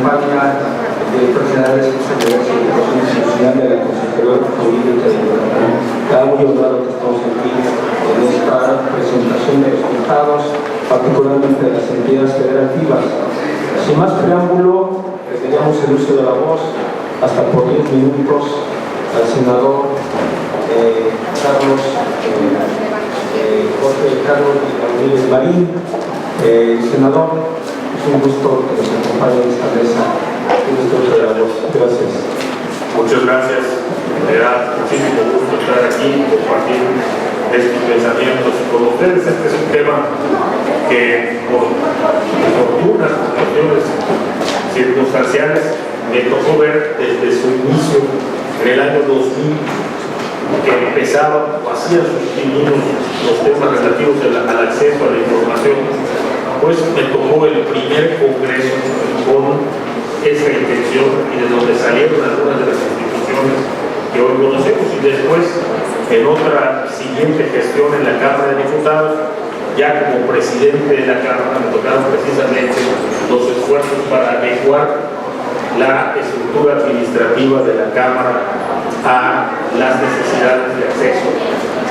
acompaña el director general de Servicios de Investigación Institucional de la Consejería Jurídica de Yucatán. Está muy honrado que estamos aquí en esta presentación de resultados, particularmente de las entidades federativas. Sin más preámbulo, le pedimos el uso de la voz hasta por 10 minutos al senador Jorge Carlos Ramírez Marín. Senador, es un gusto que nos acompañe en esta mesa. Gracias. Muchas gracias. Me da muchísimo gusto estar aquí, compartir estos pensamientos con ustedes. Este es un tema que, por fortuna, por cuestiones circunstanciales, me tocó ver desde su inicio en el año 2000, que empezaban o hacían sus pininos los temas relativos al acceso a la información. Pues me tocó el primer congreso con esa intención y de donde salieron algunas de las instituciones que hoy conocemos, y después en otra siguiente gestión en la Cámara de Diputados, ya como presidente de la Cámara, me tocaron precisamente los esfuerzos para adecuar la estructura administrativa de la Cámara a las necesidades de acceso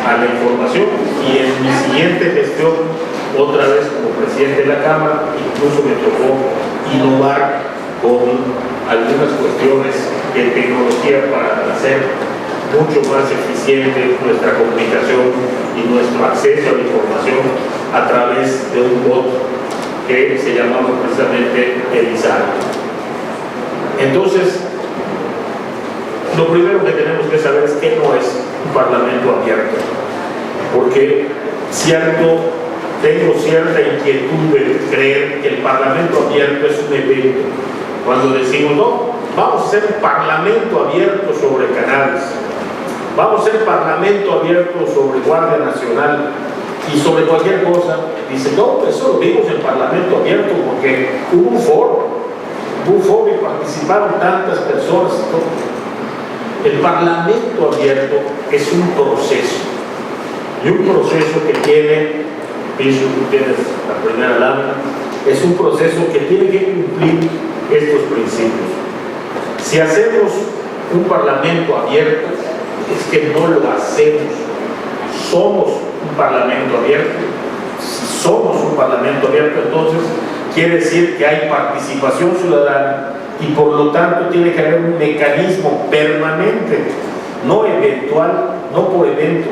a la información. Y en mi siguiente gestión, otra vez como presidente de la Cámara, incluso me tocó innovar con algunas cuestiones de tecnología para hacer mucho más eficiente nuestra comunicación y nuestro acceso a la información a través de un bot que se llamaba precisamente el ISAR. Entonces, lo primero que tenemos que saber es que no es un parlamento abierto, porque tengo cierta inquietud de creer que el parlamento abierto es un evento. Cuando decimos, no, vamos a hacer un parlamento abierto sobre canales, vamos a hacer parlamento abierto sobre Guardia Nacional y sobre cualquier cosa, dicen, no, eso lo vimos en parlamento abierto porque hubo un foro y participaron tantas personas. El parlamento abierto es un proceso, y un proceso que tiene, pienso que tienes la primera lámina, es un proceso que tiene que cumplir estos principios. Si hacemos un parlamento abierto, es que no lo hacemos. Somos un parlamento abierto. Si somos un parlamento abierto, entonces quiere decir que hay participación ciudadana y por lo tanto tiene que haber un mecanismo permanente, no eventual, no por evento,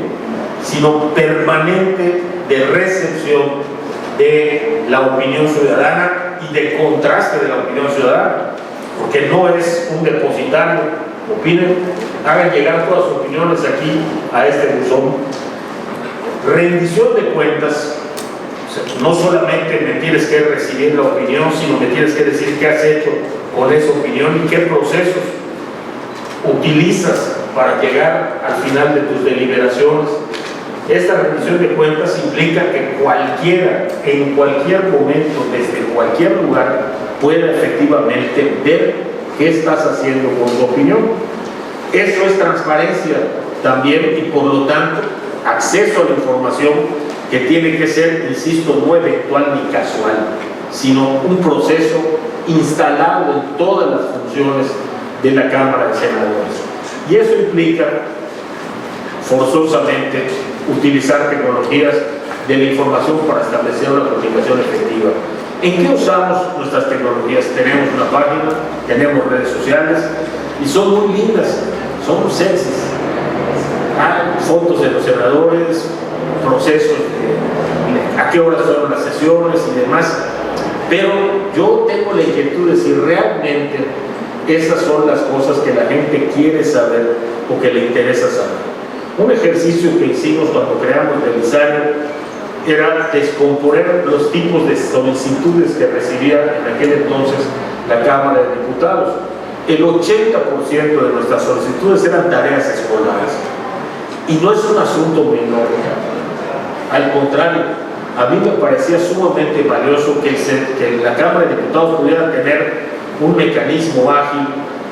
sino permanente de recepción de la opinión ciudadana y de contraste de la opinión ciudadana, porque no es un depositario. Opinen, hagan llegar todas sus opiniones aquí a este buzón. Rendición de cuentas, o sea, no solamente me tienes que recibir la opinión, sino me tienes que decir qué has hecho con esa opinión y qué procesos utilizas para llegar al final de tus deliberaciones. Esta rendición de cuentas implica que cualquiera, en cualquier momento, desde cualquier lugar, pueda efectivamente ver qué estás haciendo con tu opinión. Eso es transparencia también, y por lo tanto acceso a la información que tiene que ser, insisto, no eventual ni casual, sino un proceso instalado en todas las funciones de la Cámara de Senadores. Y eso implica forzosamente utilizar tecnologías de la información para establecer una comunicación efectiva. ¿En qué usamos nuestras tecnologías? Tenemos una página, tenemos redes sociales y son muy lindas, son sexys. Hay fotos de los senadores, procesos de a qué horas fueron las sesiones y demás, pero yo tengo la inquietud de si realmente esas son las cosas que la gente quiere saber o que le interesa saber. Un ejercicio que hicimos cuando creamos el ISAR era descomponer los tipos de solicitudes que recibía en aquel entonces la Cámara de Diputados. El 80% de nuestras solicitudes eran tareas escolares. Y no es un asunto menor. Al contrario, a mí me parecía sumamente valioso que la Cámara de Diputados pudiera tener un mecanismo ágil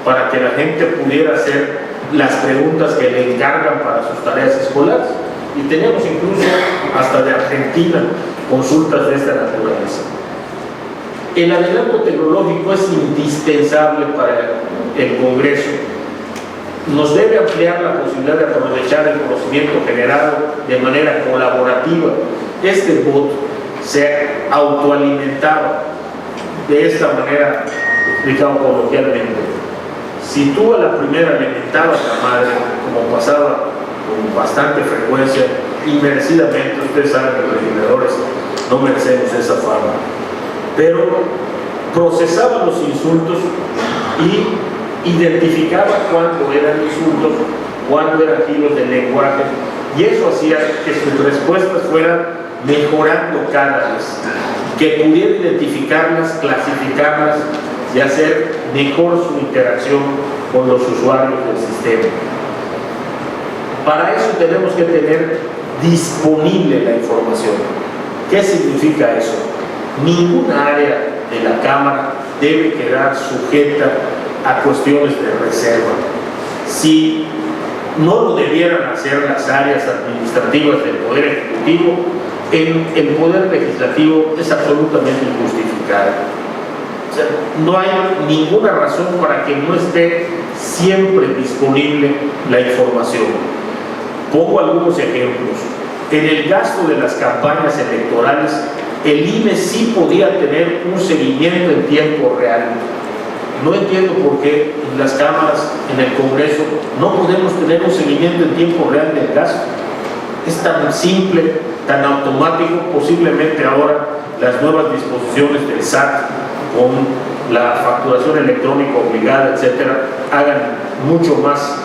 para que la gente pudiera hacer las preguntas que le encargan para sus tareas escolares. Y teníamos incluso hasta de Argentina consultas de esta naturaleza. el adelanto tecnológico es indispensable para el Congreso. Nos debe ampliar la posibilidad de aprovechar el conocimiento generado de manera colaborativa. Este bot se autoalimentaba de esta manera, explicado coloquialmente. Si tú a la primera le mentabas a la madre, como pasaba con bastante frecuencia y merecidamente, ustedes saben que los legisladores no merecemos esa fama, pero procesaba los insultos y identificaba cuándo eran insultos, cuándo eran giros de lenguaje, y eso hacía que sus respuestas fueran mejorando cada vez, que pudiera identificarlas, clasificarlas y hacer mejor su interacción con los usuarios del sistema. Para eso tenemos que tener disponible la información. ¿Qué significa eso? Ninguna área de la Cámara debe quedar sujeta a cuestiones de reserva. Si no lo debieran hacer las áreas administrativas del Poder Ejecutivo, el Poder Legislativo es absolutamente injustificado. O sea, no hay ninguna razón para que no esté siempre disponible la información. Pongo algunos ejemplos. En el gasto de las campañas electorales, el INE sí podía tener un seguimiento en tiempo real. No entiendo por qué en las cámaras, en el Congreso, no podemos tener un seguimiento en tiempo real del gasto. Es tan simple, tan automático. Posiblemente ahora las nuevas disposiciones del SAT con la facturación electrónica obligada, etcétera, hagan mucho más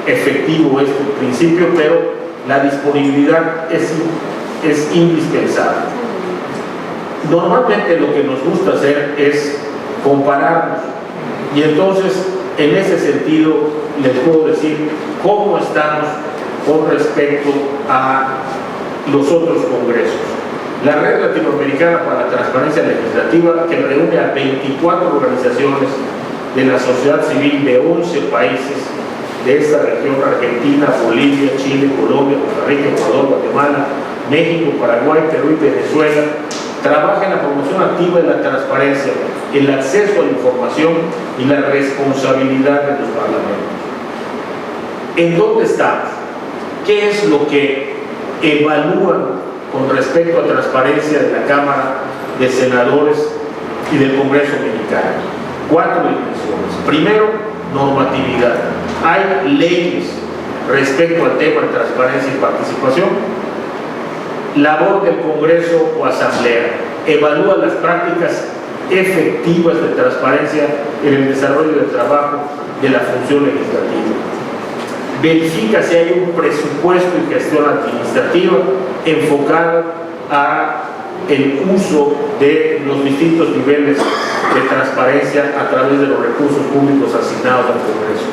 efectivo este principio, pero la disponibilidad es indispensable. Normalmente lo que nos gusta hacer es compararnos, y entonces en ese sentido les puedo decir cómo estamos con respecto a los otros congresos. La Red Latinoamericana para la Transparencia Legislativa, que reúne a 24 organizaciones de la sociedad civil de 11 países de esta región: Argentina, Bolivia, Chile, Colombia, Costa Rica, Ecuador, Guatemala, México, Paraguay, Perú y Venezuela, trabaja en la promoción activa de la transparencia, el acceso a la información y la responsabilidad de los parlamentos. ¿En dónde estamos? ¿Qué es lo que evalúan con respecto a transparencia de la Cámara de Senadores y del Congreso mexicano? 4 dimensiones. Primero, normatividad. Hay leyes respecto al tema de transparencia y participación. Labor del Congreso o Asamblea. Evalúa las prácticas efectivas de transparencia en el desarrollo del trabajo de la función legislativa. Verifica si hay un presupuesto y gestión administrativa enfocado a el uso de los distintos niveles de transparencia a través de los recursos públicos asignados al Congreso.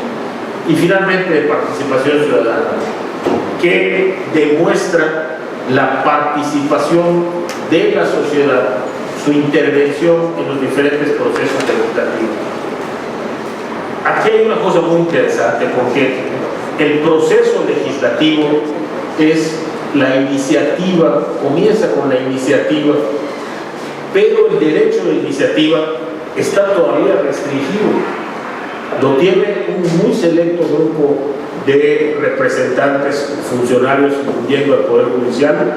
Y finalmente, de participación ciudadana, que demuestra la participación de la sociedad, su intervención en los diferentes procesos legislativos. Aquí hay una cosa muy interesante, porque el proceso legislativo es la iniciativa, comienza con la iniciativa, pero el derecho de iniciativa está todavía restringido. Lo tiene un muy selecto grupo de representantes, funcionarios, incluyendo al Poder Judicial,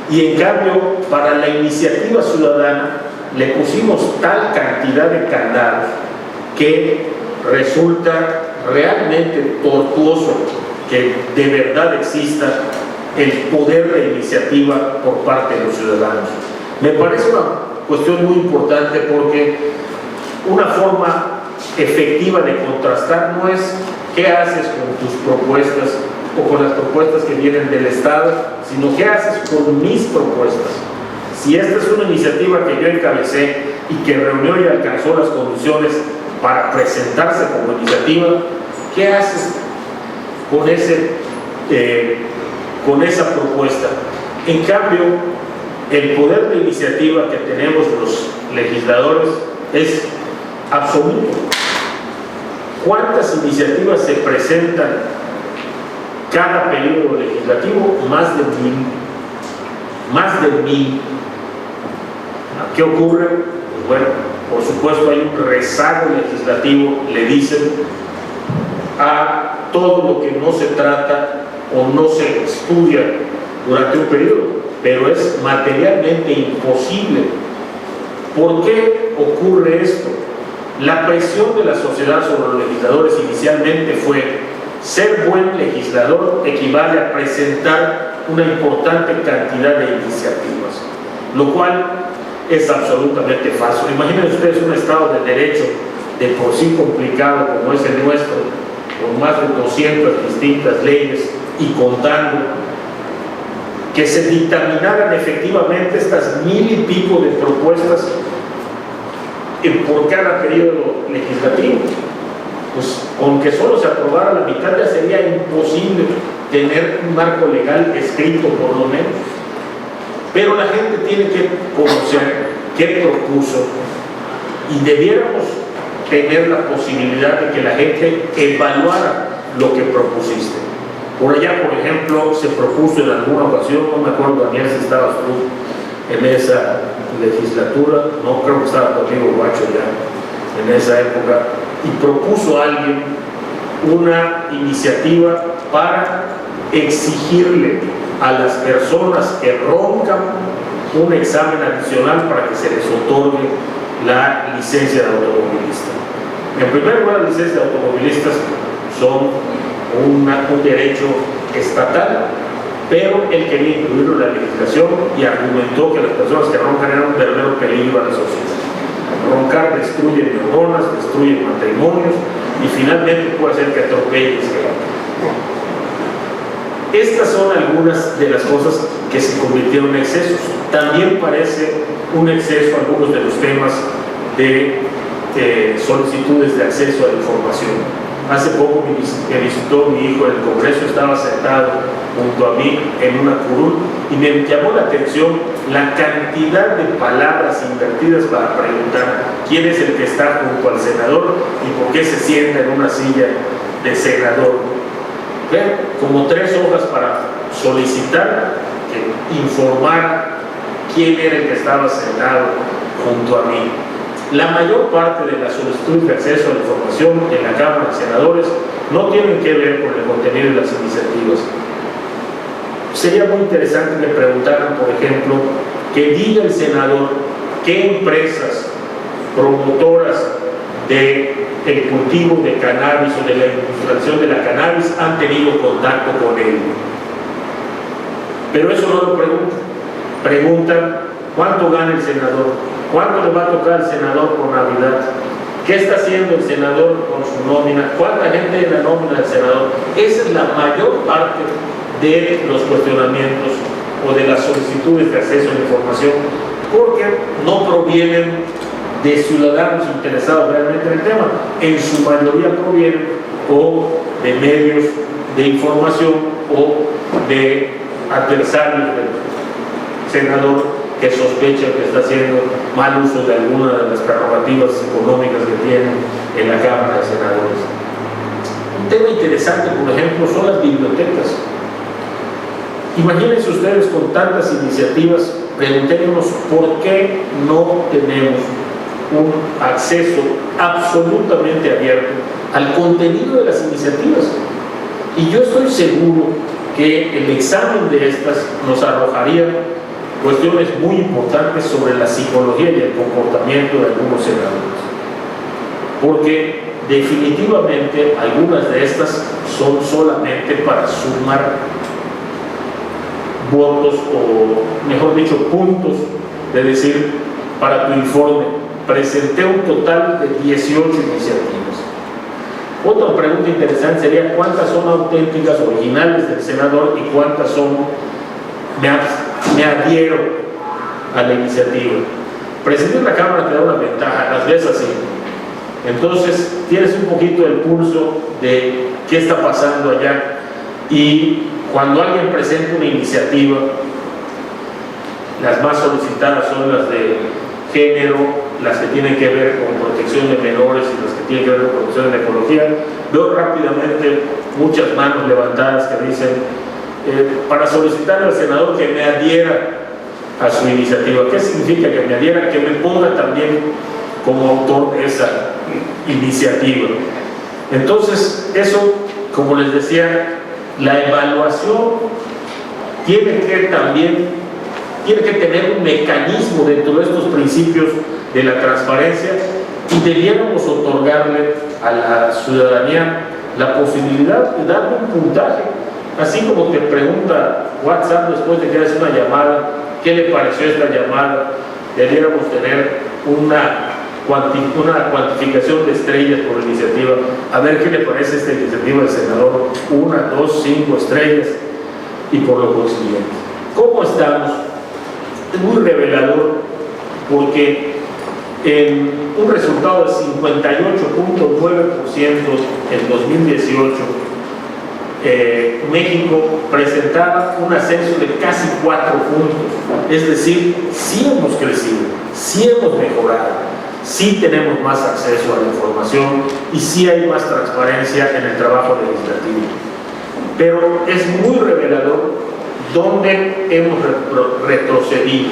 y en cambio para la iniciativa ciudadana le pusimos tal cantidad de candados que resulta realmente tortuoso que de verdad exista el poder de iniciativa por parte de los ciudadanos. Me parece una cuestión muy importante, porque una forma efectiva de contrastar no es qué haces con tus propuestas o con las propuestas que vienen del Estado, sino qué haces con mis propuestas. Si esta es una iniciativa que yo encabecé y que reunió y alcanzó las condiciones para presentarse como iniciativa, ¿qué haces con esa propuesta? En cambio, el poder de iniciativa que tenemos los legisladores es absoluto. ¿Cuántas iniciativas se presentan cada periodo legislativo? Más de 1000. ¿Qué ocurre? Pues bueno, por supuesto hay un rezago legislativo, le dicen, a todo lo que no se trata o no se estudia durante un periodo, pero es materialmente imposible. ¿Por qué ocurre esto? La presión de la sociedad sobre los legisladores inicialmente fue: ser buen legislador equivale a presentar una importante cantidad de iniciativas, lo cual es absolutamente falso. Imaginen ustedes un Estado de Derecho de por sí complicado como es el nuestro, con más de 200 distintas leyes y contando, que se dictaminaran efectivamente estas 1000 y pico de propuestas por cada periodo legislativo. Pues aunque solo se aprobara la mitad, ya sería imposible tener un marco legal escrito por lo menos. Pero la gente tiene que conocer qué propuso y debiéramos tener la posibilidad de que la gente evaluara lo que propusiste. Por allá, por ejemplo, se propuso en alguna ocasión, no me acuerdo, Daniel, si estabas tú en esa legislatura, no creo que estaba conmigo Guacho ya en esa época, y propuso a alguien una iniciativa para exigirle a las personas que roncan un examen adicional para que se les otorgue la licencia de automovilista. En primer lugar, las licencias de automovilistas son un derecho estatal, pero él quería incluirlo en la legislación y argumentó que las personas que roncan eran un verdadero peligro a la sociedad. Roncar destruye neuronas, destruye matrimonios y finalmente puede hacer que atropelle. Estas son algunas de las cosas que se convirtieron en excesos. También parece un exceso algunos de los temas de solicitudes de acceso a la información. Hace poco me visitó mi hijo en el Congreso, estaba sentado junto a mí en una curul y me llamó la atención la cantidad de palabras invertidas para preguntar quién es el que está junto al senador y por qué se sienta en una silla de senador. Como 3 hojas para solicitar que informara quién era el que estaba sentado junto a mí. La mayor parte de las solicitudes de acceso a la información en la Cámara de Senadores no tienen que ver con el contenido de las iniciativas. Sería muy interesante que preguntaran, por ejemplo, que diga el senador qué empresas promotoras del cultivo de cannabis o de la industrialización de la cannabis han tenido contacto con él. Pero eso no lo preguntan. Preguntan cuánto gana el senador, cuánto le va a tocar al senador por Navidad, qué está haciendo el senador con su nómina, cuánta gente en la nómina del senador. Esa es la mayor parte de los cuestionamientos o de las solicitudes de acceso a la información, porque no provienen de ciudadanos interesados realmente en el tema, en su mayoría provienen o de medios de información o de adversarios del senador que sospecha que está haciendo mal uso de alguna de las prerrogativas económicas que tiene en la Cámara de Senadores. Un tema interesante, por ejemplo, son las bibliotecas. Imagínense ustedes con tantas iniciativas, preguntémonos por qué no tenemos un acceso absolutamente abierto al contenido de las iniciativas. Y yo estoy seguro que el examen de estas nos arrojaría cuestiones muy importantes sobre la psicología y el comportamiento de algunos senadores. Porque definitivamente algunas de estas son solamente para sumar votos o, mejor dicho, puntos, de decir, para tu informe, presenté un total de 18 iniciativas. Otra pregunta interesante sería cuántas son auténticas, originales del senador y cuántas son me adhiero a la iniciativa. Presidir la Cámara te da una ventaja, las ves así. Entonces tienes un poquito el pulso de qué está pasando allá, y cuando alguien presenta una iniciativa, las más solicitadas son las de género, las que tienen que ver con protección de menores y las que tienen que ver con protección de la ecología. Veo rápidamente muchas manos levantadas que dicen para solicitar al senador que me adhiera a su iniciativa. ¿Qué significa que me adhiera? Que me ponga también como autor de esa iniciativa. Entonces, eso, como les decía, la evaluación tiene que tener un mecanismo dentro de estos principios de la transparencia, y debiéramos otorgarle a la ciudadanía la posibilidad de darle un puntaje. Así como te pregunta WhatsApp después de que haces una llamada, ¿qué le pareció esta llamada? Debiéramos tener una cuantificación de estrellas por iniciativa, a ver qué le parece esta iniciativa del senador, 1, 2, 5 estrellas, y por lo consiguiente. ¿Cómo estamos? Es muy revelador, porque en un resultado de 58.9% en 2018, México presentaba un ascenso de casi 4 puntos. Es decir, sí hemos crecido, sí hemos mejorado, sí tenemos más acceso a la información y sí hay más transparencia en el trabajo legislativo. Pero es muy revelador dónde hemos retrocedido.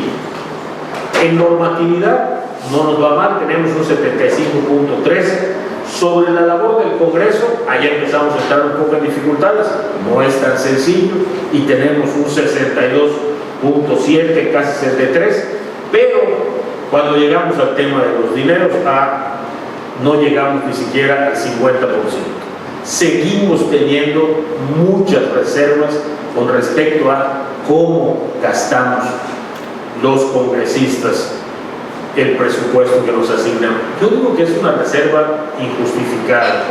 En normatividad no nos va mal, tenemos un 75.3. Sobre la labor del Congreso, allá empezamos a entrar un poco en dificultades, no es tan sencillo, y tenemos un 62.7, casi 63, pero cuando llegamos al tema de los dineros, no llegamos ni siquiera al 50%. Seguimos teniendo muchas reservas con respecto a cómo gastamos los congresistas el presupuesto que nos asignan. Yo digo que es una reserva injustificada.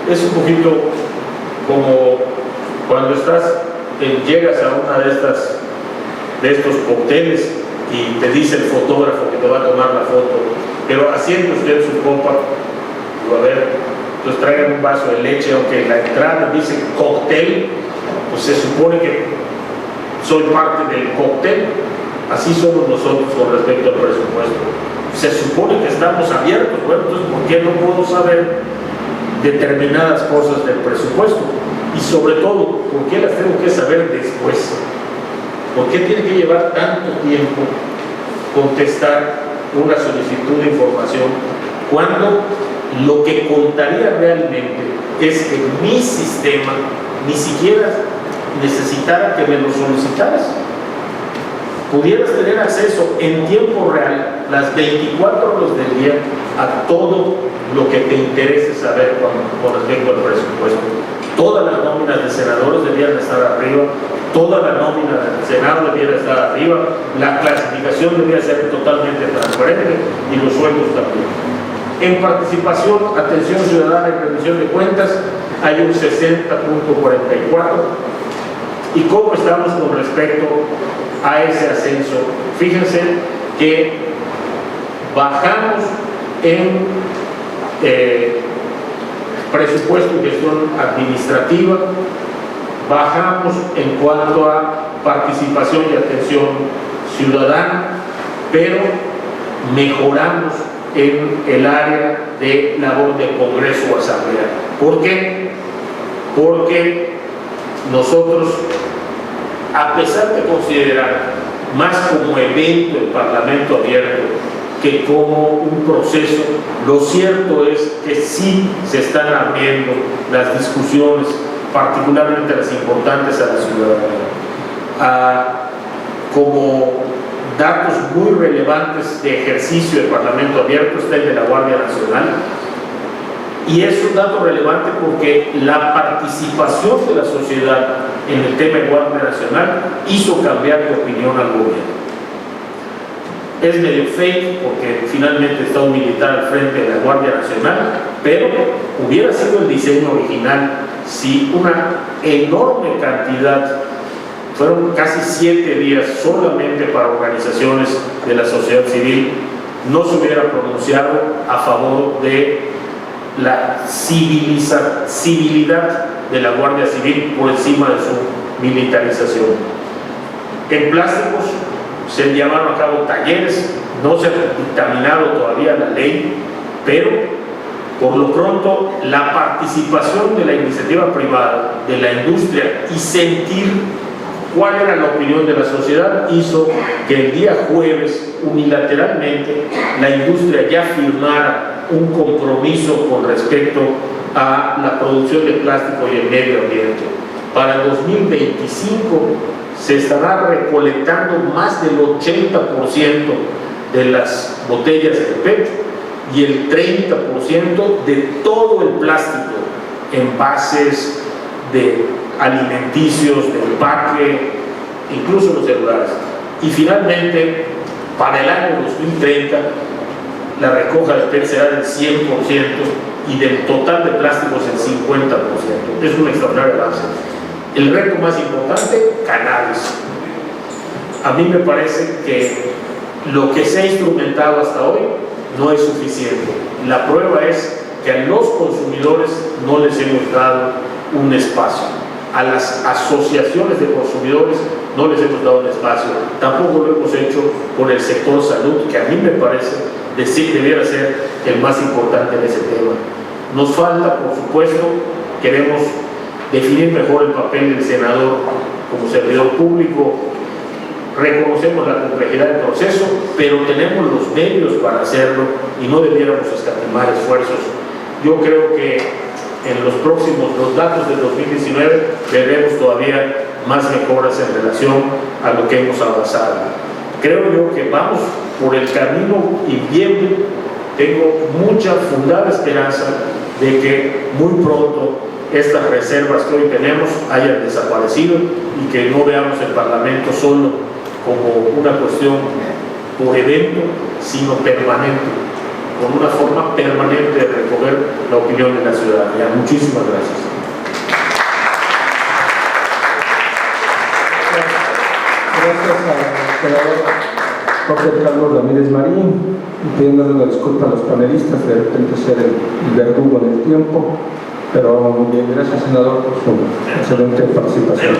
Es un poquito como cuando llegas a una de estos cócteles y te dice el fotógrafo que te va a tomar la foto, pero haciendo usted su copa, a ver, pues traigan un vaso de leche, aunque en la entrada dice cóctel, pues se supone que soy parte del cóctel. Así somos nosotros con respecto al presupuesto. Se supone que estamos abiertos. Bueno, entonces, ¿por qué no puedo saber determinadas cosas del presupuesto? Y sobre todo, ¿por qué las tengo que saber después? ¿Por qué tiene que llevar tanto tiempo contestar una solicitud de información cuando lo que contaría realmente es que mi sistema ni siquiera necesitara que me lo solicitaras? Pudieras tener acceso en tiempo real, las 24 horas del día, a todo lo que te interese saber con respecto al presupuesto. Todas las nóminas de senadores debían estar arriba, toda la nómina del Senado debiera estar arriba, la clasificación debía ser totalmente transparente y los sueldos también. En participación, atención ciudadana y rendición de cuentas, hay un 60.44. ¿Y cómo estamos con respecto a ese ascenso? Fíjense que bajamos en presupuesto y gestión administrativa, bajamos en cuanto a participación y atención ciudadana, pero mejoramos en el área de labor de Congreso o Asamblea. ¿Por qué? Porque nosotros, a pesar de considerar más como evento el Parlamento abierto que como un proceso, lo cierto es que sí se están abriendo las discusiones, particularmente las importantes a la ciudadanía. Como datos muy relevantes de ejercicio del Parlamento abierto está el de la Guardia Nacional, y es un dato relevante porque la participación de la sociedad en el tema de Guardia Nacional hizo cambiar de opinión al gobierno. Es medio fake porque finalmente está un militar al frente de la Guardia Nacional, pero hubiera sido el diseño original si una enorme cantidad, fueron casi 7 días solamente para organizaciones de la sociedad civil, no se hubiera pronunciado a favor de la civilidad de la Guardia Civil por encima de su militarización. En plásticos se llevaron a cabo talleres, no se ha dictaminado todavía la ley, pero por lo pronto la participación de la iniciativa privada, de la industria, y sentir cuál era la opinión de la sociedad, hizo que el día jueves, unilateralmente, la industria ya firmara un compromiso con respecto a la producción de plástico y el medio ambiente. Para el 2025 se estará recolectando más del 80% de las botellas de PET y el 30% de todo el plástico, envases de alimenticios, de empaque, incluso los celulares. Y finalmente, para el año 2030, la recoja de PET será del 100% y del total de plásticos el 50%. Es un extraordinario avance. El reto más importante, cannabis. A mí me parece que lo que se ha instrumentado hasta hoy no es suficiente. La prueba es que a los consumidores no les hemos dado un espacio. A las asociaciones de consumidores no les hemos dado un espacio. Tampoco lo hemos hecho con el sector salud, que a mí me parece debiera ser el más importante en ese tema. Nos falta, por supuesto, queremos definir mejor el papel del senador como servidor público. Reconocemos la complejidad del proceso, pero tenemos los medios para hacerlo y no debiéramos escatimar esfuerzos. Yo creo que en los datos del 2019 veremos todavía más mejoras en relación a lo que hemos avanzado. Creo yo que vamos por el camino y bien, tengo mucha fundada esperanza de que muy pronto estas reservas que hoy tenemos hayan desaparecido y que no veamos el Parlamento solo como una cuestión por evento, sino permanente, con una forma permanente de recoger la opinión de la ciudadanía. Muchísimas gracias. Gracias al senador Jorge Carlos Ramírez Marín, y pidiéndole una disculpa a los panelistas de repente ser el verdugo en el tiempo, pero muy bien, gracias senador por su excelente participación.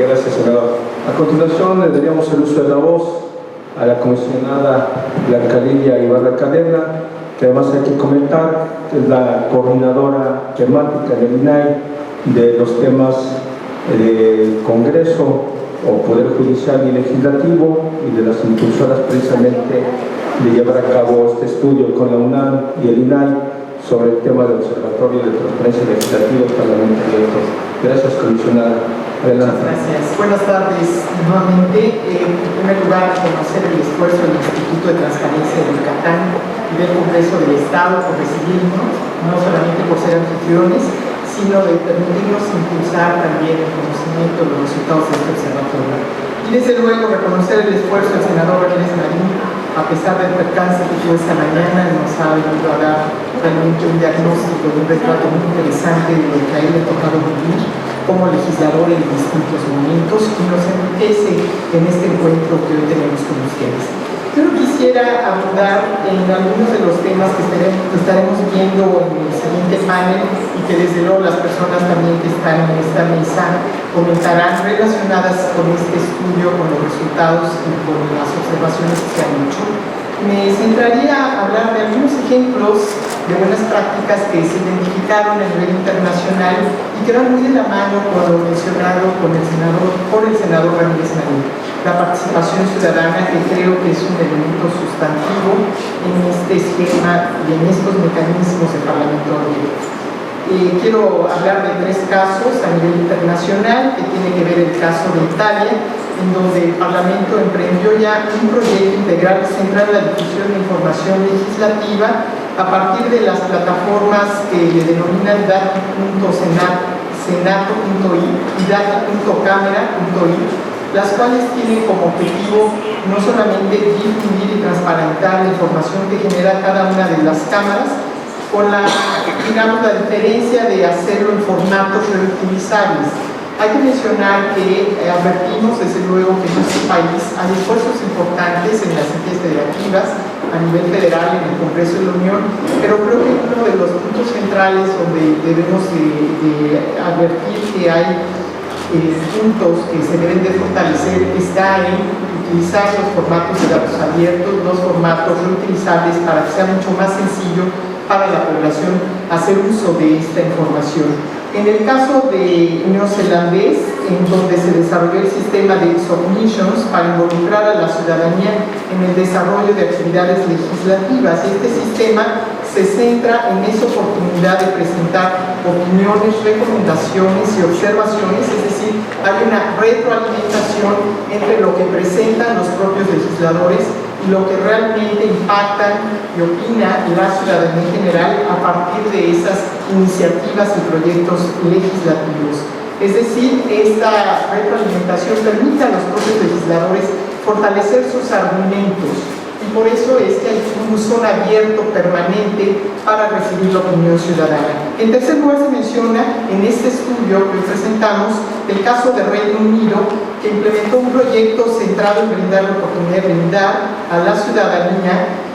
Gracias senador. A continuación le daríamos el uso de la voz a la comisionada Blanca Lidia Ibarra Cadena, que además hay que comentar que es la coordinadora temática del INAI de los temas de Congreso o Poder Judicial y Legislativo, y de las impulsoras precisamente de llevar a cabo este estudio con la UNAM y el INAI sobre el tema del Observatorio de Transparencia Legislativa y Parlamento Abierto. Gracias, comisionada. Adelante. Gracias. Buenas tardes nuevamente. En primer lugar, reconocer el esfuerzo del Instituto de Transparencia de Yucatán y del Congreso del Estado por recibirnos, no solamente por ser anfitriones, sino de permitirnos impulsar también el conocimiento de los resultados de este observatorio. Y desde luego reconocer el esfuerzo del senador Ramírez Marín, a pesar del percance que tuvo esta mañana, nos ha venido a dar realmente un diagnóstico de un retrato muy interesante de lo que a él le ha tocado vivir como legislador en distintos momentos, y nos enriquece en este encuentro que hoy tenemos con ustedes. Yo quisiera abundar en algunos de los temas que estaremos viendo en el siguiente panel, y que desde luego las personas también que están en esta mesa comentarán, relacionadas con este estudio, con los resultados y con las observaciones que se han hecho. Me centraría a hablar de algunos ejemplos de buenas prácticas que se identificaron a nivel internacional y que van muy de la mano con lo mencionado por el senador Ramírez Marín. La participación ciudadana, que creo que es un elemento sustantivo en este esquema y en estos mecanismos de Parlamento Abierto. Quiero hablar de 3 casos a nivel internacional, que tiene que ver el caso de Italia, en donde el Parlamento emprendió ya un proyecto integral centrado en la difusión de información legislativa a partir de las plataformas que le denominan dati.senato.i y dati.camera.i, las cuales tienen como objetivo no solamente difundir y transparentar la información que genera cada una de las cámaras, con la diferencia de hacerlo en formatos reutilizables. Hay que mencionar que advertimos desde luego que en nuestro país hay esfuerzos importantes en las entidades federativas a nivel federal, en el Congreso de la Unión, pero creo que uno de los puntos centrales donde debemos de advertir que hay puntos que se deben de fortalecer está en utilizar los formatos de datos abiertos, los formatos reutilizables, para que sea mucho más sencillo para la población hacer uso de esta información. En el caso de neozelandés, en donde se desarrolló el sistema de submissions para involucrar a la ciudadanía en el desarrollo de actividades legislativas. Este sistema se centra en esa oportunidad de presentar opiniones, recomendaciones y observaciones, es decir, hay una retroalimentación entre lo que presentan los propios legisladores y lo que realmente impactan y opina la ciudadanía en general a partir de esas iniciativas y proyectos legislativos. Es decir, esta retroalimentación permite a los propios legisladores fortalecer sus argumentos y por eso es que hay un buzón abierto permanente para recibir la opinión ciudadana. En tercer lugar, se menciona en este estudio que presentamos el caso de Reino Unido, que implementó un proyecto centrado en brindar la oportunidad de brindar a la ciudadanía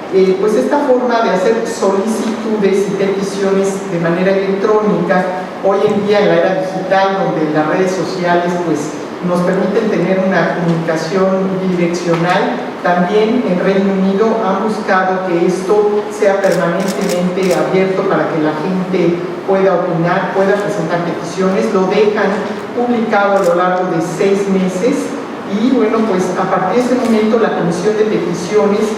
pues esta forma de hacer solicitudes y peticiones de manera electrónica. Hoy en día, en la era digital, donde las redes sociales pues nos permiten tener una comunicación bidireccional, también en Reino Unido han buscado que esto sea permanentemente abierto para que la gente pueda opinar, pueda presentar peticiones. Lo dejan publicado a lo largo de 6 meses y bueno, pues a partir de ese momento la Comisión de Peticiones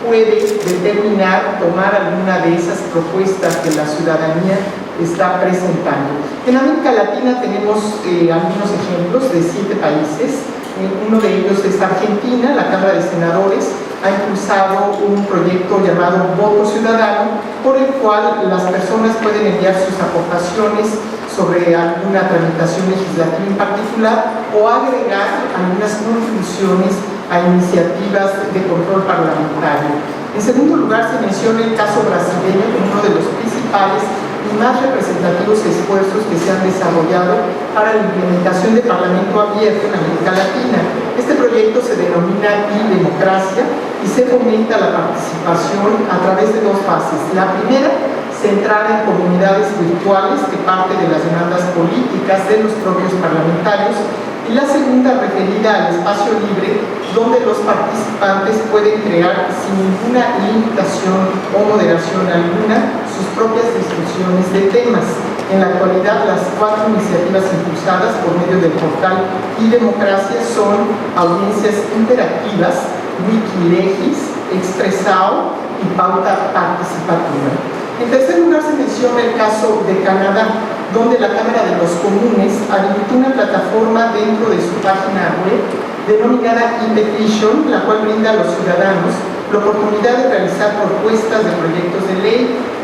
puede determinar, tomar alguna de esas propuestas que la ciudadanía está presentando. En América Latina tenemos algunos ejemplos de 7 países. Uno de ellos es Argentina. La Cámara de Senadores ha impulsado un proyecto llamado Voto Ciudadano, por el cual las personas pueden enviar sus aportaciones sobre alguna tramitación legislativa en particular o agregar algunas conclusiones a iniciativas de control parlamentario. En segundo lugar, se menciona el caso brasileño como uno de los principales y más representativos esfuerzos que se han desarrollado para la implementación de Parlamento Abierto en América Latina. Este proyecto se denomina e-democracia y se fomenta la participación a través de 2 fases. La primera, centrada en comunidades virtuales que parte de las demandas políticas de los propios parlamentarios, y la segunda referida al espacio libre, donde los participantes pueden crear sin ninguna limitación o moderación alguna sus propias discusiones de temas. En la actualidad, las 4 iniciativas impulsadas por medio del portal e-democracia son audiencias interactivas, Wikilegis, Expresao y Pauta Participativa. En tercer lugar, se menciona el caso de Canadá, donde la Cámara de los Comunes habilitó una plataforma dentro de su página web denominada e-petition, la cual brinda a los ciudadanos la oportunidad de realizar propuestas de proyectos de ley,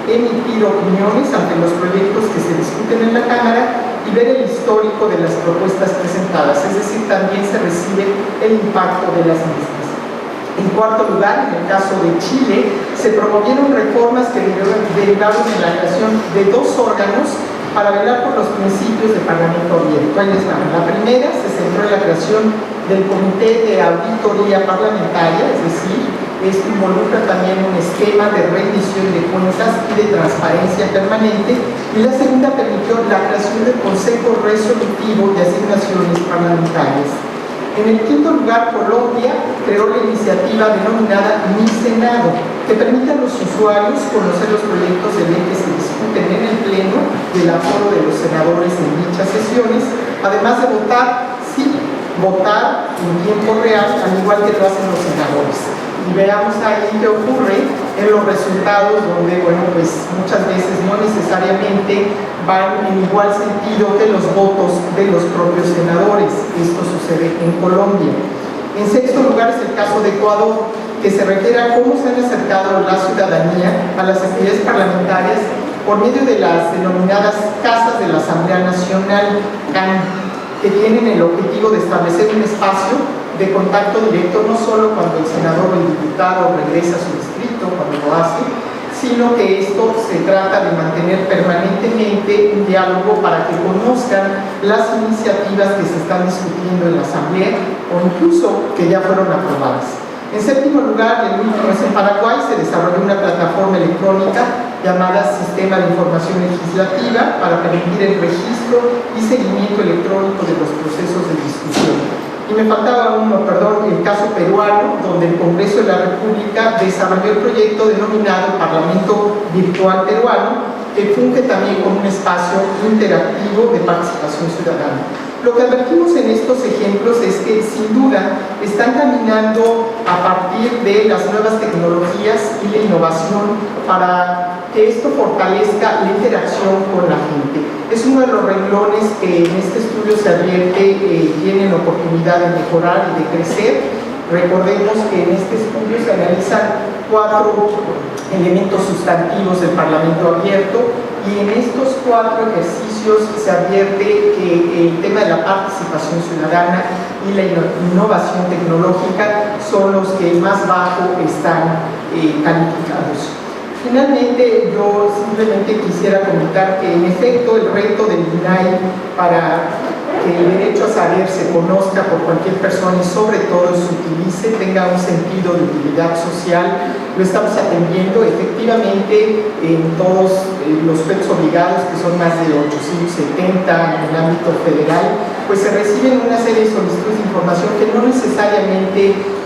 emitir opiniones ante los proyectos que se discuten en la Cámara y ver el histórico de las propuestas presentadas, es decir, también se recibe el impacto de las mismas. En cuarto lugar, en el caso de Chile, se promovieron reformas que derivaron en la creación de 2 órganos para velar por los principios del Parlamento Abierto. Ahí les van. La primera se centró en la creación del Comité de Auditoría Parlamentaria, es decir, esto involucra también un esquema de rendición de cuentas y de transparencia permanente, y la segunda permitió la creación del Consejo Resolutivo de Asignaciones Parlamentarias. En el quinto lugar, Colombia creó la iniciativa denominada Mi Senado, que permite a los usuarios conocer los proyectos de ley que se discuten en el Pleno del aforo de los senadores en dichas sesiones, además de votar, sí, votar en tiempo real, al igual que lo hacen los senadores. Y veamos ahí qué ocurre en los resultados, donde, bueno, pues muchas veces no necesariamente van en igual sentido que los votos de los propios senadores. Esto sucede en Colombia. En sexto lugar es el caso de Ecuador, que se refiere a cómo se han acercado la ciudadanía a las actividades parlamentarias por medio de las denominadas Casas de la Asamblea Nacional, CAN, que tienen el objetivo de establecer un espacio de contacto directo, no solo cuando el senador o el diputado regresa a su distrito, cuando lo hace, sino que esto se trata de mantener permanentemente un diálogo para que conozcan las iniciativas que se están discutiendo en la Asamblea o incluso que ya fueron aprobadas. En séptimo lugar, el último es en Paraguay, se desarrolló una plataforma electrónica llamada Sistema de Información Legislativa para permitir el registro y seguimiento electrónico de los procesos de discusión. Y me faltaba uno, perdón, el caso peruano, donde el Congreso de la República desarrolló el proyecto denominado Parlamento Virtual Peruano, que funge también como un espacio interactivo de participación ciudadana. Lo que advertimos en estos ejemplos es que sin duda están caminando a partir de las nuevas tecnologías y la innovación para que esto fortalezca la interacción con la gente. Es uno de los renglones que en este estudio se advierte tienen oportunidad de mejorar y de crecer. Recordemos que en este estudio se analizan 4 elementos sustantivos del Parlamento abierto y en estos 4 ejercicios se advierte que el tema de la participación ciudadana y la innovación tecnológica son los que más bajo están calificados. Finalmente, yo simplemente quisiera comentar que en efecto el reto del INAI para que el derecho a saber se conozca por cualquier persona y sobre todo se utilice, tenga un sentido de utilidad social, lo estamos atendiendo efectivamente en todos los PECs obligados, que son más de 870 en el ámbito federal, pues se reciben una serie de solicitudes de información que no necesariamente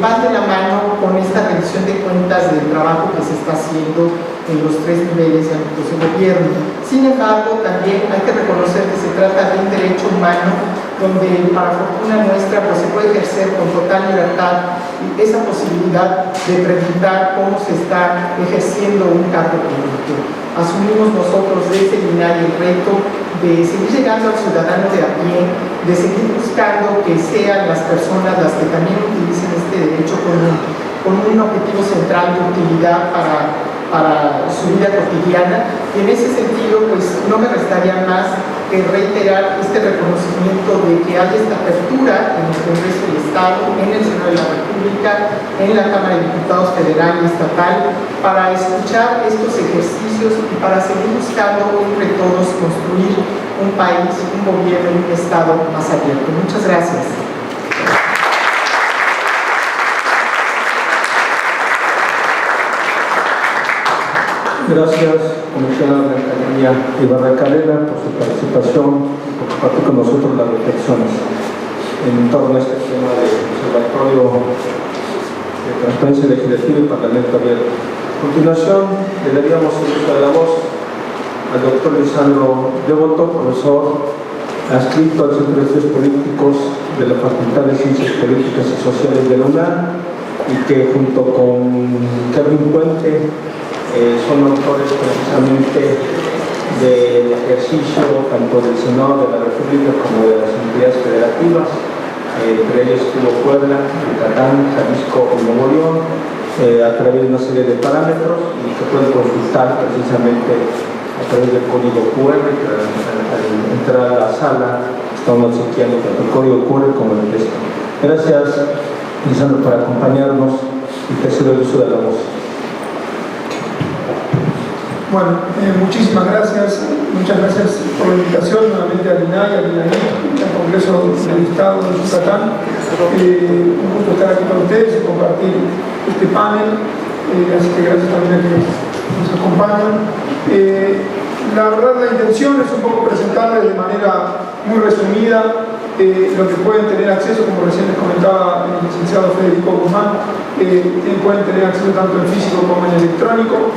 van de la mano con esta rendición de cuentas del trabajo que se está haciendo en los 3 niveles de ámbitos de gobierno. Sin embargo, también hay que reconocer que se trata de un derecho humano donde, para fortuna nuestra, pues se puede ejercer con total libertad esa posibilidad de preguntar cómo se está ejerciendo un cargo público. Asumimos nosotros desde el INAI el reto de seguir llegando al ciudadano de a pie, de seguir buscando que sean las personas las que también utilicen este derecho con un objetivo central de utilidad para su vida cotidiana, y en ese sentido pues no me restaría más que reiterar este reconocimiento de que hay esta apertura en el Congreso del Estado, en el Senado de la República, en la Cámara de Diputados federal y estatal, para escuchar estos ejercicios y para seguir buscando entre todos construir un país, un gobierno y un Estado más abierto. Muchas gracias. Gracias, comisionada de la Academia Ibarra Calera, por su participación y por compartir con nosotros las reflexiones en torno a este tema del Observatorio de Transparencia Legislativa y Parlamento Abierto. A continuación, le daríamos el uso de la voz al doctor Lisandro Devoto, profesor adscrito al Centro de Estudios Políticos de la Facultad de Ciencias Políticas y Sociales de la UNAM, y que junto con Kevin Puente son autores precisamente del ejercicio tanto del Senado de la República como de las entidades federativas, entre ellos estuvo Puebla, Yucatán, Jalisco y Nuevo León, a través de una serie de parámetros y que pueden consultar precisamente a través del código QR, que al entrar a la sala estamos chequeando tanto el código QR como el texto. Gracias, Lisandro, por acompañarnos y te cedo el uso de la voz. Bueno, muchísimas gracias, muchas gracias por la invitación nuevamente al INAI, al Congreso del Estado de Yucatán. Un gusto estar aquí con ustedes y compartir este panel, así que gracias también a quienes nos acompañan. La verdad, la intención es un poco presentarles de manera muy resumida lo que pueden tener acceso, como recién les comentaba el licenciado Federico Guzmán, pueden tener acceso tanto en físico como en electrónico.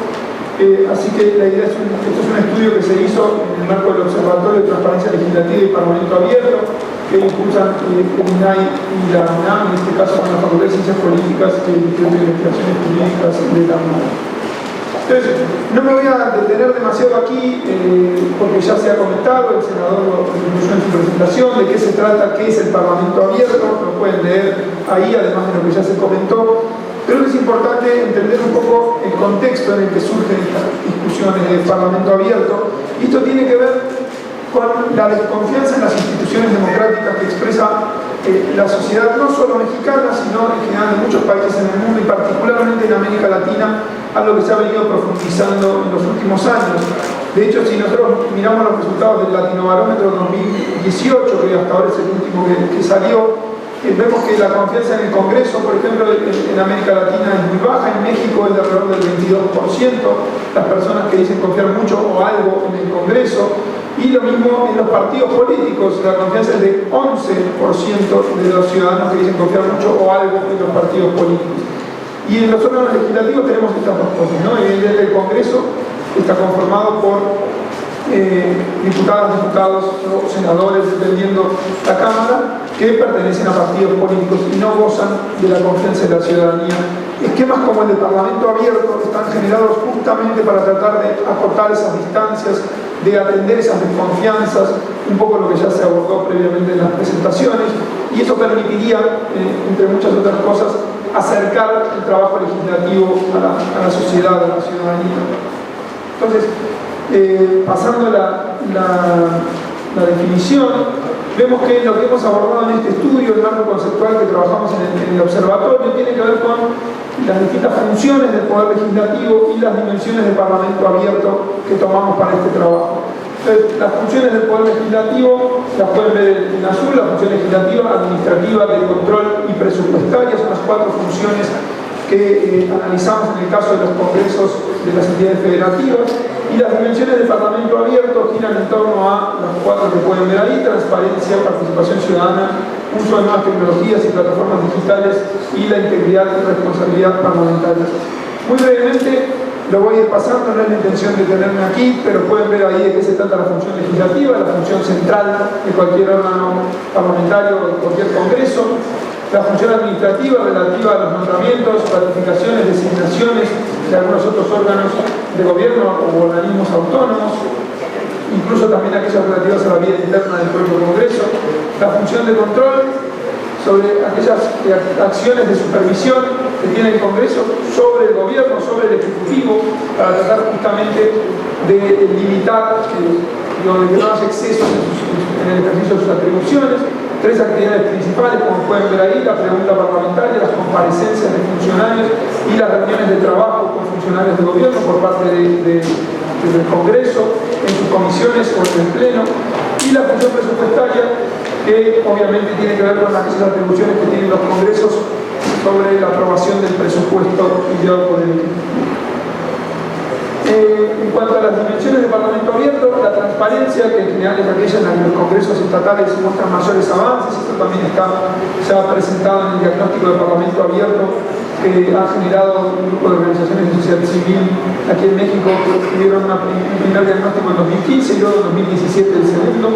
Así que la idea es esto es un estudio que se hizo en el marco del Observatorio de Transparencia Legislativa y Parlamento Abierto, que impulsan el INAI y la UNAM, en este caso con la Facultad de Ciencias Políticas y Investigaciones Jurídicas de la UNAM. Entonces, no me voy a detener demasiado aquí, porque ya se ha comentado, el senador lo incluyó en su presentación, de qué se trata, qué es el Parlamento Abierto, lo pueden leer ahí, además de lo que ya se comentó. Creo que es importante entender un poco el contexto en el que surgen estas discusiones del Parlamento Abierto, y esto tiene que ver con la desconfianza en las instituciones democráticas que expresa la sociedad, no solo mexicana, sino en general de muchos países en el mundo y particularmente en América Latina, algo que se ha venido profundizando en los últimos años. De hecho, si nosotros miramos los resultados del Latinobarómetro 2018, que hasta ahora es el último que salió, vemos que la confianza en el Congreso, por ejemplo, en América Latina es muy baja, en México es de alrededor del 22%, las personas que dicen confiar mucho o algo en el Congreso, y lo mismo en los partidos políticos, la confianza es de 11% de los ciudadanos que dicen confiar mucho o algo en los partidos políticos. Y en los órganos legislativos tenemos estas dos cosas, ¿no? Desde el Congreso está conformado por diputadas, diputados o senadores, dependiendo la Cámara, que pertenecen a partidos políticos y no gozan de la confianza de la ciudadanía. Esquemas como el de Parlamento Abierto están generados justamente para tratar de acotar esas distancias, de atender esas desconfianzas, un poco lo que ya se abordó previamente en las presentaciones, y eso permitiría, entre muchas otras cosas, acercar el trabajo legislativo a la sociedad, a la ciudadanía. Entonces, pasando la definición, vemos que lo que hemos abordado en este estudio, el marco conceptual que trabajamos en el observatorio, tiene que ver con las distintas funciones del Poder Legislativo y las dimensiones del Parlamento Abierto que tomamos para este trabajo. Entonces, las funciones del Poder Legislativo las pueden ver en azul: la función legislativa, administrativa, de control y presupuestaria. Son las 4 funciones que analizamos en el caso de los congresos de las entidades federativas. Y las dimensiones del Parlamento Abierto giran en torno a las 4 que pueden ver ahí: transparencia, participación ciudadana, uso de nuevas tecnologías y plataformas digitales, y la integridad y responsabilidad parlamentaria. Muy brevemente lo voy a ir pasando, no es la intención de tenerme aquí, pero pueden ver ahí de qué se trata la función legislativa, la función central de cualquier órgano parlamentario o de cualquier congreso. La función administrativa relativa a los nombramientos, ratificaciones, designaciones de algunos otros órganos de gobierno o organismos autónomos, incluso también aquellas relativas a la vida interna del propio Congreso. La función de control sobre aquellas acciones de supervisión que tiene el Congreso sobre el gobierno, sobre el Ejecutivo, para tratar justamente de limitar, de que no haya excesos en el ejercicio de sus atribuciones. 3 actividades principales, como pueden ver ahí: la pregunta parlamentaria, las comparecencias de funcionarios y las reuniones de trabajo con funcionarios de gobierno por parte del Congreso, en sus comisiones o en el Pleno, y la función presupuestaria, que obviamente tiene que ver con aquellas atribuciones que tienen los congresos sobre la aprobación del presupuesto enviado por el Ejecutivo. En cuanto a las dimensiones del Parlamento Abierto, la transparencia, que en general es aquella en la que los congresos estatales muestran mayores avances. Esto también se ha presentado en el diagnóstico del Parlamento Abierto que ha generado un grupo de organizaciones de sociedad civil aquí en México, que tuvieron un primer diagnóstico en 2015 y luego en 2017 el segundo.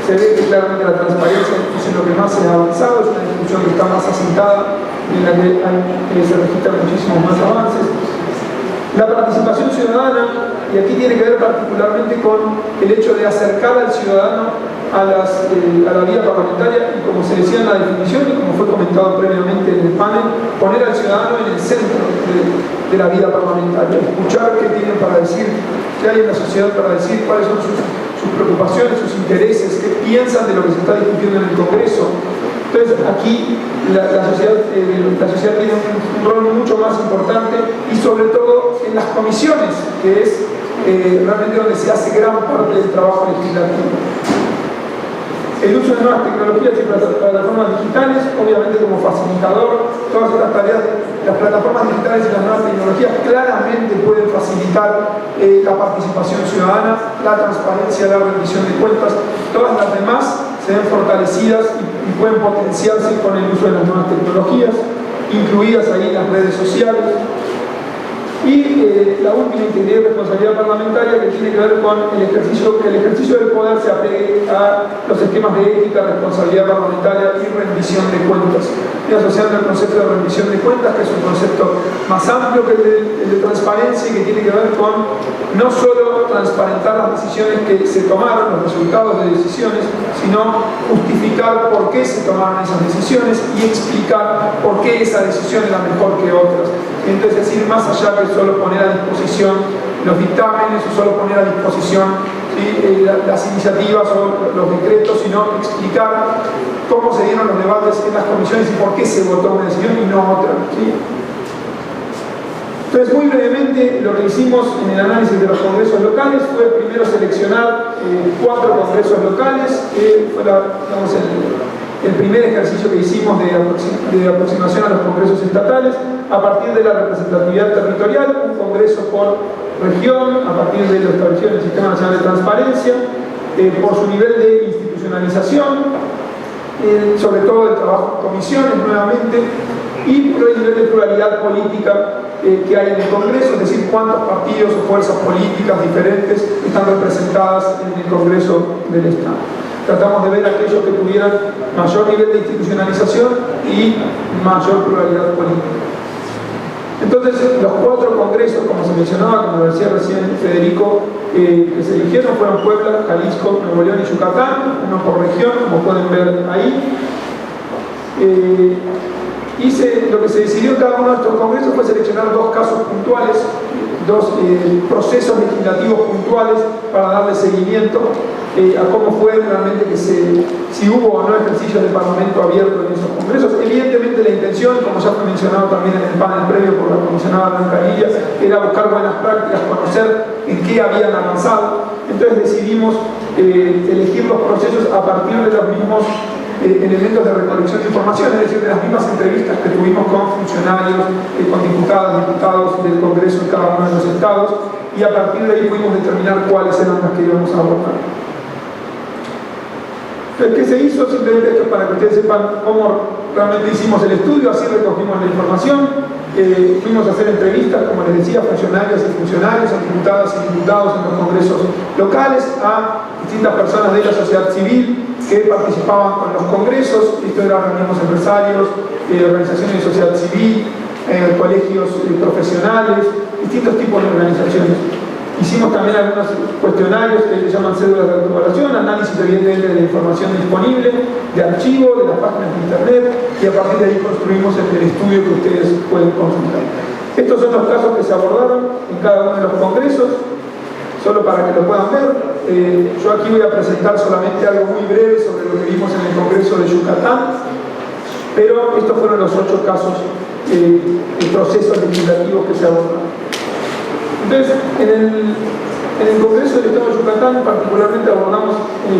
Se ve que claramente la transparencia es en lo que más se ha avanzado, es una discusión que está más asentada, en la que se registran muchísimos más avances. La participación ciudadana, y aquí tiene que ver particularmente con el hecho de acercar al ciudadano a la vida parlamentaria, y como se decía en la definición y como fue comentado previamente en el panel, poner al ciudadano en el centro de la vida parlamentaria, escuchar qué tienen para decir, qué hay en la sociedad para decir, cuáles son sus preocupaciones, sus intereses, qué piensan de lo que se está discutiendo en el Congreso. Entonces aquí la sociedad tiene un rol mucho más importante, y sobre todo en las comisiones, que es realmente donde se hace gran parte del trabajo legislativo. El uso de nuevas tecnologías y plataformas digitales, obviamente como facilitador, todas estas tareas, las plataformas digitales y las nuevas tecnologías claramente pueden facilitar la participación ciudadana, la transparencia, la rendición de cuentas. Todas las demás se ven fortalecidas y pueden potenciarse con el uso de las nuevas tecnologías, incluidas ahí las redes sociales. Y la última, integridad y responsabilidad parlamentaria, que tiene que ver con que el ejercicio del poder se apegue a los esquemas de ética, responsabilidad parlamentaria y rendición de cuentas. Y asociando el concepto de rendición de cuentas, que es un concepto más amplio que el de transparencia, y que tiene que ver con no solo transparentar las decisiones que se tomaron, los resultados de decisiones, sino justificar por qué se tomaron esas decisiones y explicar por qué esa decisión era mejor que otras. Entonces, es ir más allá que solo poner a disposición los dictámenes o solo poner a disposición, ¿sí?, las iniciativas o los decretos, sino explicar cómo se dieron los debates en las comisiones y por qué se votó una decisión y no otra, ¿sí? Entonces, muy brevemente, lo que hicimos en el análisis de los congresos locales fue primero seleccionar 4 congresos locales, que fue el primer ejercicio que hicimos de aproximación a los congresos estatales, a partir de la representatividad territorial, un congreso por región, a partir de lo establecido en el Sistema Nacional de Transparencia, por su nivel de institucionalización, sobre todo el trabajo en comisiones nuevamente, y por el nivel de pluralidad política que hay en el Congreso, es decir, cuántos partidos o fuerzas políticas diferentes están representadas en el Congreso del Estado. Tratamos de ver aquellos que tuvieran mayor nivel de institucionalización y mayor pluralidad política. Entonces, los 4 congresos, como se mencionaba, como decía recién Federico, que se eligieron fueron Puebla, Jalisco, Nuevo León y Yucatán, uno por región, como pueden ver ahí. Lo que se decidió en cada uno de estos congresos fue seleccionar 2 casos puntuales, 2 procesos legislativos puntuales para darle seguimiento a cómo fue realmente si hubo o no ejercicio del Parlamento abierto en esos congresos. Evidentemente la intención, como ya fue mencionado también en el panel previo por la comisionada Blanca Lilia, era buscar buenas prácticas, conocer en qué habían avanzado. Entonces decidimos elegir los procesos a partir de los mismos elementos de recolección de información, es decir, de las mismas entrevistas que tuvimos con funcionarios, con diputadas, diputados del Congreso en cada uno de los estados, y a partir de ahí pudimos determinar cuáles eran las que íbamos a abordar. Entonces, ¿qué se hizo? Simplemente esto para que ustedes sepan cómo realmente hicimos el estudio, así recogimos la información. Fuimos a hacer entrevistas, como les decía, funcionarios y funcionarios, a diputadas y diputados en los congresos locales, a distintas personas de la sociedad civil que participaban con los congresos. Esto era organismos empresarios, organizaciones de sociedad civil, colegios profesionales, distintos tipos de organizaciones. Hicimos también algunos cuestionarios que se llaman cédulas de autoevaluación, análisis evidentemente de la información disponible, de archivo, de las páginas de internet, y a partir de ahí construimos el estudio que ustedes pueden consultar. Estos son los casos que se abordaron en cada uno de los congresos, solo para que lo puedan ver. Yo aquí voy a presentar solamente algo muy breve sobre lo que vimos en el Congreso de Yucatán, pero estos fueron los 8 casos de procesos legislativos que se abordaron. Entonces, en el Congreso del Estado de Yucatán particularmente abordamos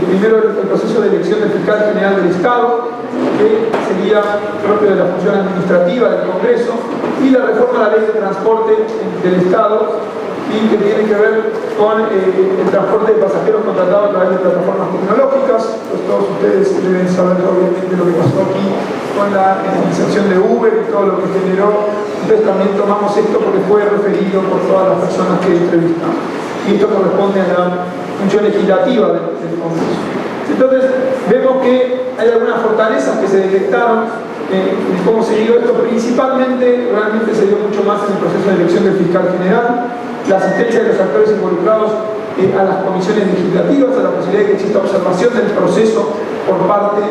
primero el proceso de elección del fiscal general del Estado, que sería propio de la función administrativa del Congreso, y la reforma a la ley de transporte del Estado, y que tiene que ver con el transporte de pasajeros contratados a través de plataformas tecnológicas. Pues todos ustedes deben saber obviamente lo que pasó aquí con la iniciación de Uber y todo lo que generó. Entonces también tomamos esto porque fue referido por todas las personas que entrevistamos. Y esto corresponde a la función legislativa del Congreso. Entonces vemos que hay algunas fortalezas que se detectaron en cómo se dio esto. Principalmente, realmente se dio mucho más en el proceso de elección del fiscal general, la asistencia de los actores involucrados a las comisiones legislativas, a la posibilidad de que exista observación del proceso por parte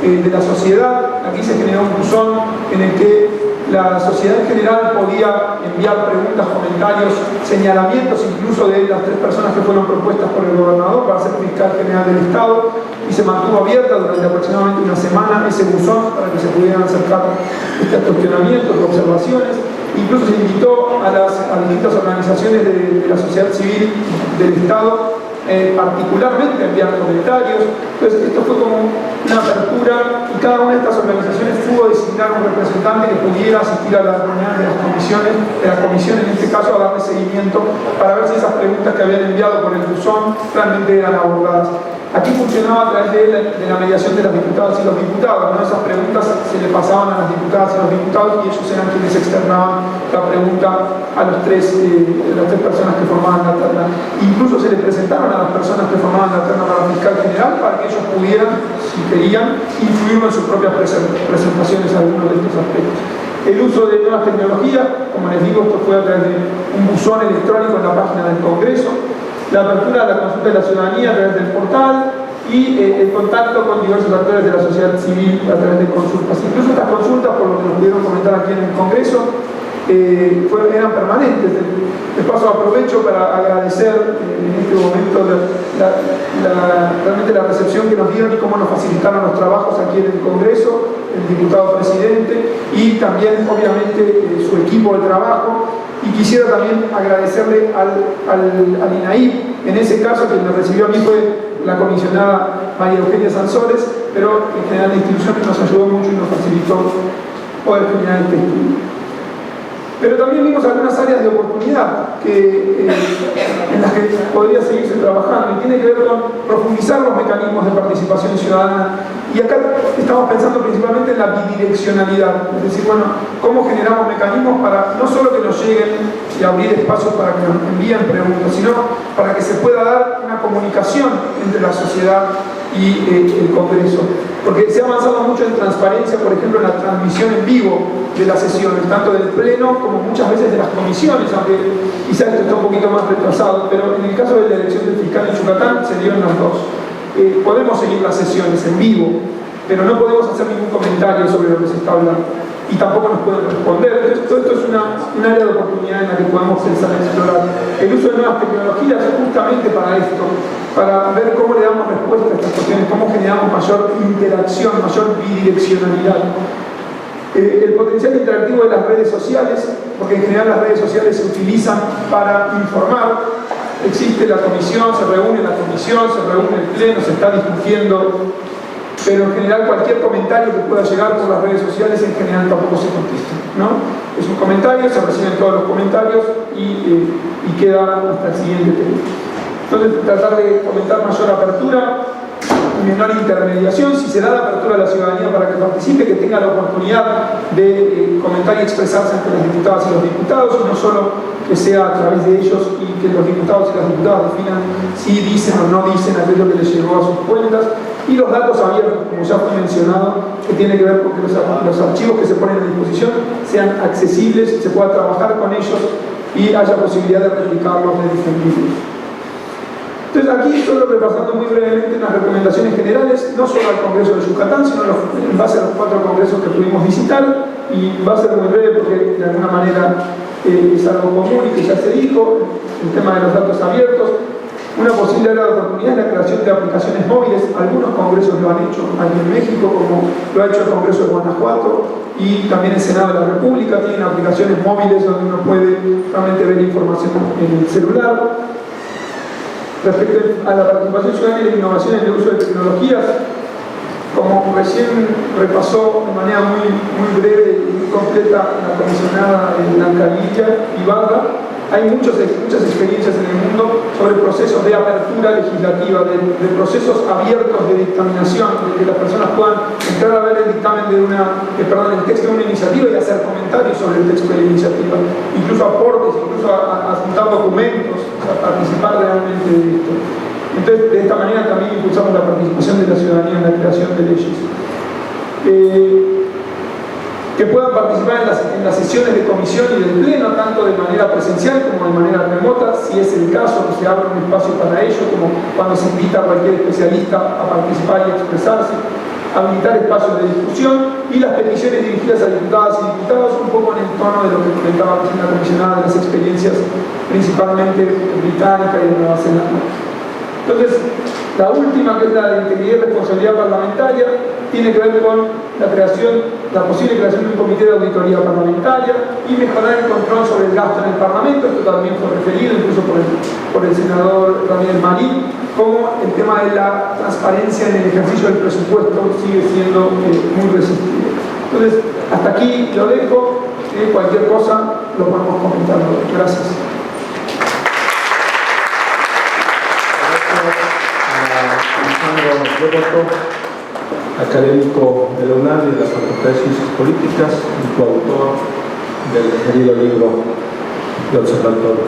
de la sociedad. Aquí se generó un buzón en el que la sociedad en general podía enviar preguntas, comentarios, señalamientos incluso de las 3 personas que fueron propuestas por el gobernador para ser fiscal general del Estado, y se mantuvo abierta durante aproximadamente una semana ese buzón para que se pudieran acercar estos cuestionamientos, observaciones. Incluso se invitó a distintas organizaciones de la sociedad civil del Estado particularmente a enviar comentarios. Entonces esto fue como una apertura, y cada una de estas organizaciones pudo designar un representante que pudiera asistir a las reuniones de la comisión en este caso, a darle seguimiento para ver si esas preguntas que habían enviado por el buzón realmente eran abordadas. Aquí funcionaba a través de la mediación de las diputadas y los diputados, ¿no? Esas preguntas se le pasaban a las diputadas y los diputados, y ellos eran quienes externaban la pregunta a las tres personas que formaban la terna. Incluso se le presentaron a las personas que formaban la terna para fiscal general para que ellos pudieran, si querían, influir en sus propias presentaciones a algunos de estos aspectos. El uso de nuevas tecnologías, como les digo, esto fue a través de un buzón electrónico en la página del Congreso, la apertura de la consulta de la ciudadanía a través del portal, y el contacto con diversos actores de la sociedad civil a través de consultas. Incluso estas consultas, por lo que nos pudieron comentar aquí en el Congreso, eran permanentes. De paso aprovecho para agradecer en este momento realmente la recepción que nos dieron y cómo nos facilitaron los trabajos aquí en el Congreso, el diputado presidente y también obviamente su equipo de trabajo. Y quisiera también agradecerle al INAIP, en ese caso quien me recibió a mí fue la comisionada María Eugenia Sanzores, pero en general la institución que nos ayudó mucho y nos facilitó poder terminar este estudio. Pero también vimos algunas áreas de oportunidad en las que podría seguirse trabajando, y tiene que ver con profundizar los mecanismos de participación ciudadana. Y acá estamos pensando principalmente en la bidireccionalidad, es decir, bueno, cómo generamos mecanismos para no solo que nos lleguen y abrir espacios para que nos envíen preguntas, sino para que se pueda dar una comunicación entre la sociedad y el Congreso. Porque se ha avanzado mucho en transparencia, por ejemplo, en la transmisión en vivo de las sesiones, tanto del Pleno como muchas veces de las comisiones, aunque quizás esto está un poquito más retrasado, pero en el caso de la elección del fiscal en Yucatán se dieron las dos. Podemos seguir las sesiones en vivo, pero no podemos hacer ningún comentario sobre lo que se está hablando, y tampoco nos pueden responder. Entonces, todo esto es un área de oportunidad en la que podemos pensar en explorar el uso de nuevas tecnologías justamente para esto, para ver cómo le damos respuesta a estas cuestiones, cómo generamos mayor interacción, mayor bidireccionalidad. El potencial interactivo de las redes sociales, porque en general las redes sociales se utilizan para informar. Existe la comisión, se reúne la comisión, se reúne el pleno, se está discutiendo, pero en general cualquier comentario que pueda llegar por las redes sociales en general tampoco se contesta, ¿no? Es un comentario, se reciben todos los comentarios y queda hasta el siguiente tema. Entonces, tratar de fomentar mayor apertura, menor intermediación, si se da la apertura a la ciudadanía para que participe, que tenga la oportunidad de comentar y expresarse entre las diputadas y los diputados, y no solo que sea a través de ellos y que los diputados y las diputadas definan si dicen o no dicen aquello que les llegó a sus cuentas. Y los datos abiertos, como ya fue mencionado, que tiene que ver con que los archivos que se ponen a disposición sean accesibles, se pueda trabajar con ellos y haya posibilidad de replicarlos, de difundirlos. Entonces, aquí solo repasando muy brevemente unas recomendaciones generales, no solo al Congreso de Yucatán, sino en base a los 4 congresos que pudimos visitar, y va a ser muy breve porque de alguna manera es algo común y que ya se dijo, el tema de los datos abiertos. Una posible área de oportunidad es la creación de aplicaciones móviles. Algunos congresos lo han hecho aquí en México, como lo ha hecho el Congreso de Guanajuato, y también el Senado de la República tienen aplicaciones móviles donde uno puede realmente ver información en el celular. Respecto a la participación ciudadana y la innovación en el uso de tecnologías, como recién repasó de manera muy breve y muy completa la comisionada Blanca Lilia Ibarra, hay muchas experiencias en el mundo sobre procesos de apertura legislativa, de procesos abiertos de dictaminación, de que las personas puedan entrar a ver el dictamen de el texto de una iniciativa y hacer comentarios sobre el texto de la iniciativa, incluso aportes, incluso adjuntar documentos, a participar realmente de esto. Entonces, de esta manera también impulsamos la participación de la ciudadanía en la creación de leyes. Que puedan participar en las sesiones de comisión y del pleno, tanto de manera presencial como de manera remota, si es el caso, que se abra un espacio para ello, como cuando se invita a cualquier especialista a participar y a expresarse, habilitar espacios de discusión y las peticiones dirigidas a diputadas y diputados, un poco en el tono de lo que comentaba la comisionada de las experiencias principalmente británicas y de Nueva Zelanda. Entonces, la última, que es la de integridad y responsabilidad parlamentaria, tiene que ver con la posible creación de un comité de auditoría parlamentaria y mejorar el control sobre el gasto en el Parlamento. Esto también fue referido incluso por el senador Ramírez Marín, como el tema de la transparencia en el ejercicio del presupuesto sigue siendo muy resistido. Entonces, hasta aquí lo dejo, cualquier cosa lo podemos comentar. Gracias. Académico de la UNAM y de la Facultad de Ciencias Políticas y coautor del referido libro de Observatorio.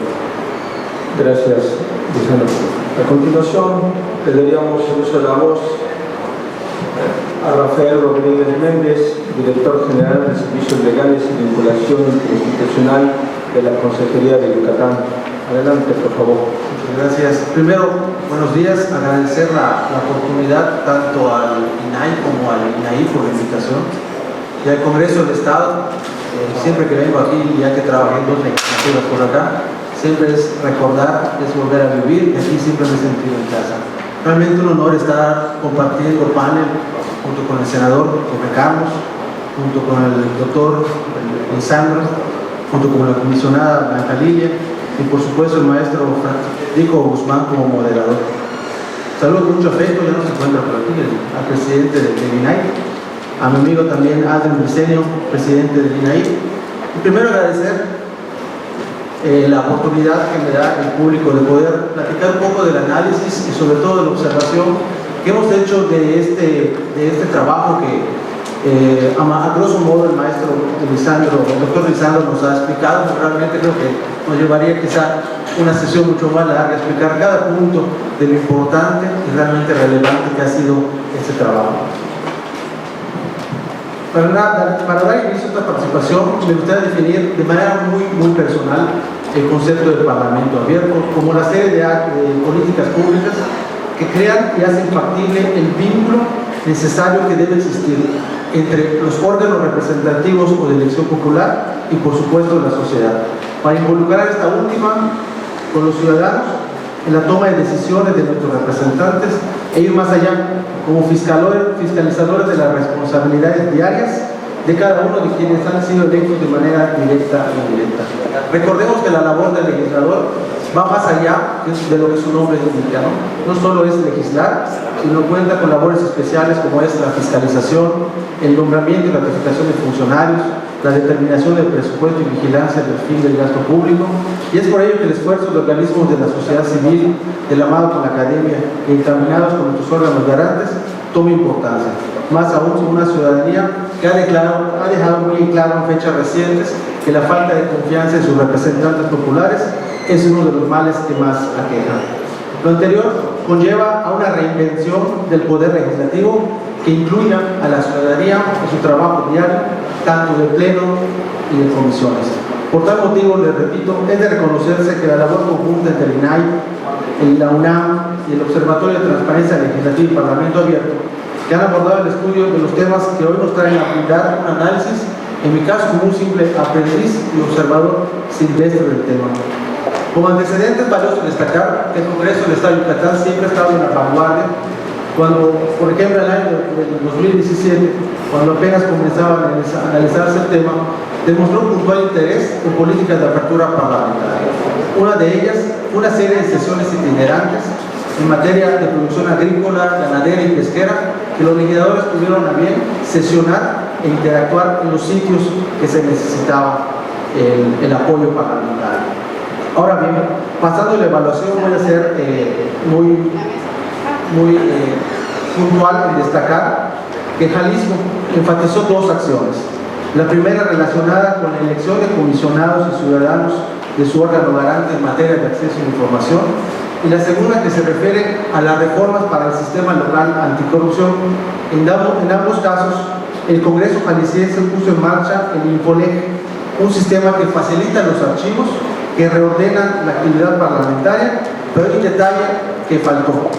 Gracias, Luciano. A continuación, le daríamos el uso de la voz a Rafael Rodríguez Méndez, director general de Servicios Legales y Vinculación Institucional de la Consejería de Yucatán. Adelante, por favor. Muchas gracias. Primero, buenos días. Agradecer la oportunidad tanto al INAI como al INAI por la invitación y al Congreso del Estado. Siempre que vengo aquí, ya que trabajé en 2 legislaturas por acá, siempre es recordar, es volver a vivir, y aquí siempre me he sentido en casa. Realmente un honor estar compartiendo panel junto con el senador Jorge Carlos, junto con el doctor Lisandro, junto con la comisionada Blanca Lilia, y por supuesto el maestro Francisco Guzmán como moderador. Saludo con mucho afecto, ya no se encuentra por aquí, al presidente del INAI, a mi amigo también Adrián Briceño, presidente del INAI. Y primero agradecer la oportunidad que me da el público de poder platicar un poco del análisis y sobre todo de la observación que hemos hecho de este trabajo que a grosso modo el maestro Lisandro, el doctor Lisandro nos ha explicado. Realmente creo que nos llevaría quizá una sesión mucho más larga explicar cada punto de lo importante y realmente relevante que ha sido este trabajo. Para dar inicio a esta participación, me gustaría definir de manera muy personal el concepto del Parlamento abierto como la serie de políticas públicas que crean y hacen factible el vínculo necesario que debe existir entre los órganos representativos o de elección popular y por supuesto la sociedad, para involucrar a esta última con los ciudadanos en la toma de decisiones de nuestros representantes e ir más allá como fiscalizadores de las responsabilidades diarias de cada uno de quienes han sido electos de manera directa o indirecta. Recordemos que la labor del legislador va más allá de lo que su nombre indica, ¿no? No solo es legislar, sino cuenta con labores especiales como es la fiscalización, el nombramiento y ratificación de funcionarios, la determinación del presupuesto y vigilancia del fin del gasto público, y es por ello que el esfuerzo de organismos de la sociedad civil, de la mano con la academia e encaminados con nuestros órganos garantes, toma importancia, más aún con una ciudadanía que ha dejado muy en claro en fechas recientes que la falta de confianza en sus representantes populares es uno de los males que más aquejan. Lo anterior conlleva a una reinvención del poder legislativo que incluya a la ciudadanía en su trabajo diario, tanto de pleno y de comisiones. Por tal motivo, les repito, es de reconocerse que la labor conjunta entre el INAI, la UNAM y el Observatorio de Transparencia Legislativa y Parlamento Abierto, que han abordado el estudio de los temas que hoy nos traen a brindar un análisis, en mi caso como un simple aprendiz y observador silvestre del tema. Como antecedentes valioso destacar que el Congreso del Estado de Yucatán siempre ha estado en la vanguardia, cuando, por ejemplo, el año del 2017, cuando apenas comenzaba a analizarse el tema, demostró un puntual interés en políticas de apertura parlamentaria. Una de ellas fue una serie de sesiones itinerantes en materia de producción agrícola, ganadera y pesquera, que los legisladores tuvieron a bien sesionar e interactuar en los sitios que se necesitaba el apoyo parlamentario. Ahora bien, pasando a la evaluación, voy a ser muy puntual en destacar que Jalisco enfatizó dos acciones. La primera relacionada con la elección de comisionados y ciudadanos de su órgano garante en materia de acceso a la información, y la segunda que se refiere a las reformas para el sistema local anticorrupción. En ambos casos, el Congreso jalisciense puso en marcha el Infoleg, un sistema que facilita los archivos, que reordenan la actividad parlamentaria, pero hay un detalle que faltó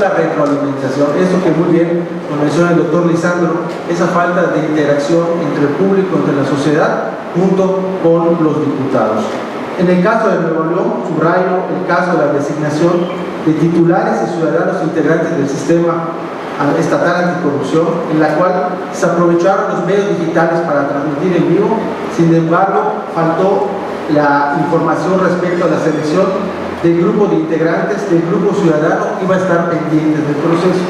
la retroalimentación, eso que muy bien lo menciona el doctor Lisandro, esa falta de interacción entre el público, entre la sociedad, junto con los diputados. En el caso de Nuevo León, subrayo el caso de la designación de titulares y ciudadanos integrantes del sistema estatal anticorrupción, en la cual se aprovecharon los medios digitales para transmitir en vivo. Sin embargo, faltó la información respecto a la selección del grupo de integrantes del grupo ciudadano que iba a estar pendientes del proceso,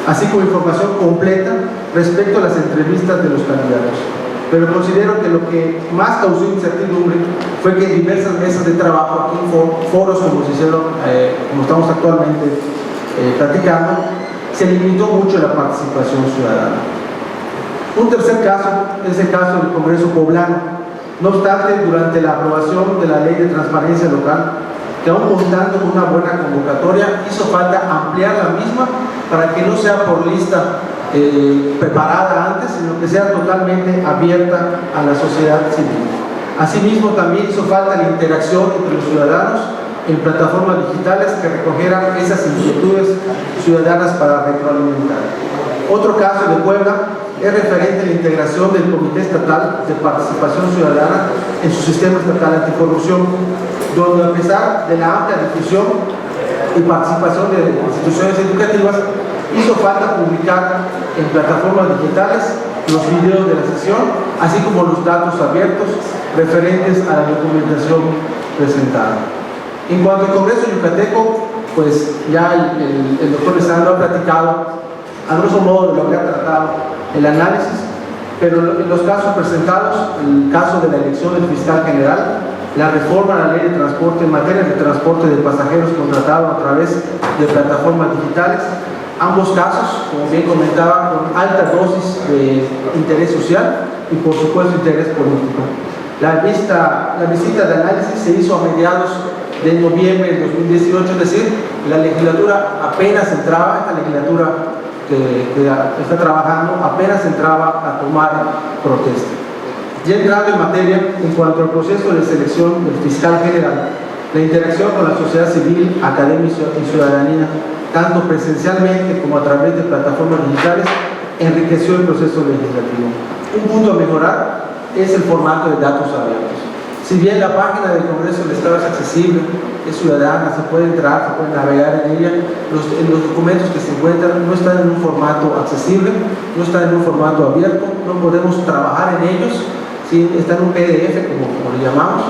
así como información completa respecto a las entrevistas de los candidatos. Pero considero que lo que más causó incertidumbre fue que en diversas mesas de trabajo, aquí en foros como se hicieron, como estamos actualmente platicando, se limitó mucho la participación ciudadana. Un tercer caso es el caso del Congreso Poblano. No obstante, durante la aprobación de la Ley de Transparencia Local, que aún contando con una buena convocatoria, hizo falta ampliar la misma para que no sea por lista preparada antes, sino que sea totalmente abierta a la sociedad civil. Asimismo, también hizo falta la interacción entre los ciudadanos en plataformas digitales que recogieran esas inquietudes ciudadanas para retroalimentar. Otro caso de Puebla es referente a la integración del Comité Estatal de Participación Ciudadana en su sistema estatal anticorrupción, donde a pesar de la amplia difusión y participación de instituciones educativas, hizo falta publicar en plataformas digitales los videos de la sesión, así como los datos abiertos referentes a la documentación presentada. En cuanto al Congreso yucateco, pues ya el doctor Lisandro ha platicado a grosso modo de lo que ha tratado el análisis, pero en los casos presentados, el caso de la elección del fiscal general, la reforma a la ley de transporte en materia de transporte de pasajeros contratado a través de plataformas digitales. Ambos casos, como bien comentaba, con alta dosis de interés social y por supuesto interés político. La visita de análisis se hizo a mediados de noviembre del 2018, es decir, la legislatura apenas entraba, esta legislatura que está trabajando, apenas entraba a tomar protesta. Ya entrando en materia, en cuanto al proceso de selección del fiscal general, la interacción con la sociedad civil, academia y ciudadanía, tanto presencialmente como a través de plataformas digitales, enriqueció el proceso legislativo. Un punto a mejorar es el formato de datos abiertos. Si bien la página del Congreso del Estado es accesible, es ciudadana, se puede entrar, se puede navegar en ella, los documentos que se encuentran no están en un formato accesible, no están en un formato abierto, no podemos trabajar en ellos, ¿sí? Está en un PDF, como le llamamos,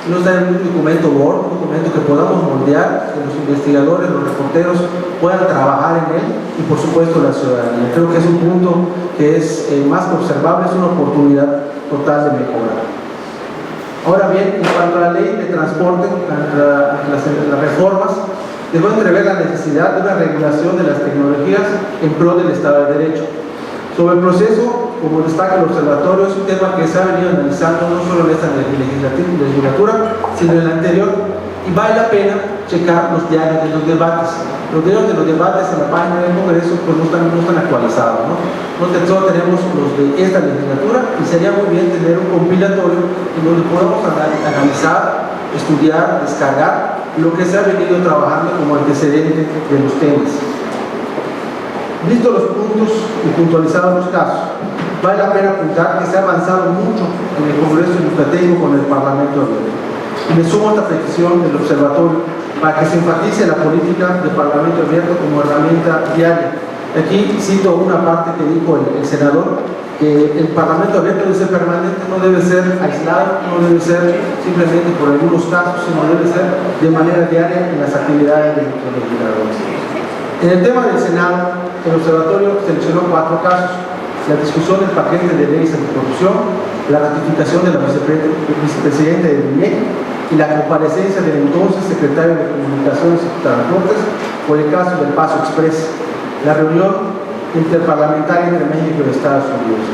no está en un documento Word, un documento que podamos moldear, que los investigadores, los reporteros puedan trabajar en él y por supuesto la ciudadanía. Creo que es un punto que es más que observable, es una oportunidad total de mejorar. Ahora bien, en cuanto a la ley de transporte, las reformas, debo entrever la necesidad de una regulación de las tecnologías en pro del Estado de Derecho. Sobre el proceso, como destaca el observatorio, es un tema que se ha venido analizando no solo en esta legislatura, sino en la anterior, y vale la pena checar los diarios de los debates. Los diarios de los debates en la página del Congreso pues no están actualizados, ¿no? Solo tenemos los de esta legislatura y sería muy bien tener un compilatorio en donde podamos analizar, estudiar, descargar lo que se ha venido trabajando como antecedente de los temas. Vistos los puntos y puntualizados los casos, vale la pena apuntar que se ha avanzado mucho en el Congreso Yucateco con el Parlamento abierto. Y me sumo a esta petición del observatorio para que se enfatice la política de Parlamento abierto como herramienta diaria. Aquí cito una parte que dijo el senador, que el Parlamento abierto debe ser permanente, no debe ser aislado, no debe ser simplemente por algunos casos, sino debe ser de manera diaria en las actividades de los legisladores. En el tema del Senado, el observatorio seleccionó 4 casos: la discusión del paquete de leyes anticorrupción, la ratificación de la vicepresidenta del INEC y la comparecencia del entonces secretario de Comunicaciones y Transportes por el caso del Paso Express, la reunión interparlamentaria entre México y Estados Unidos.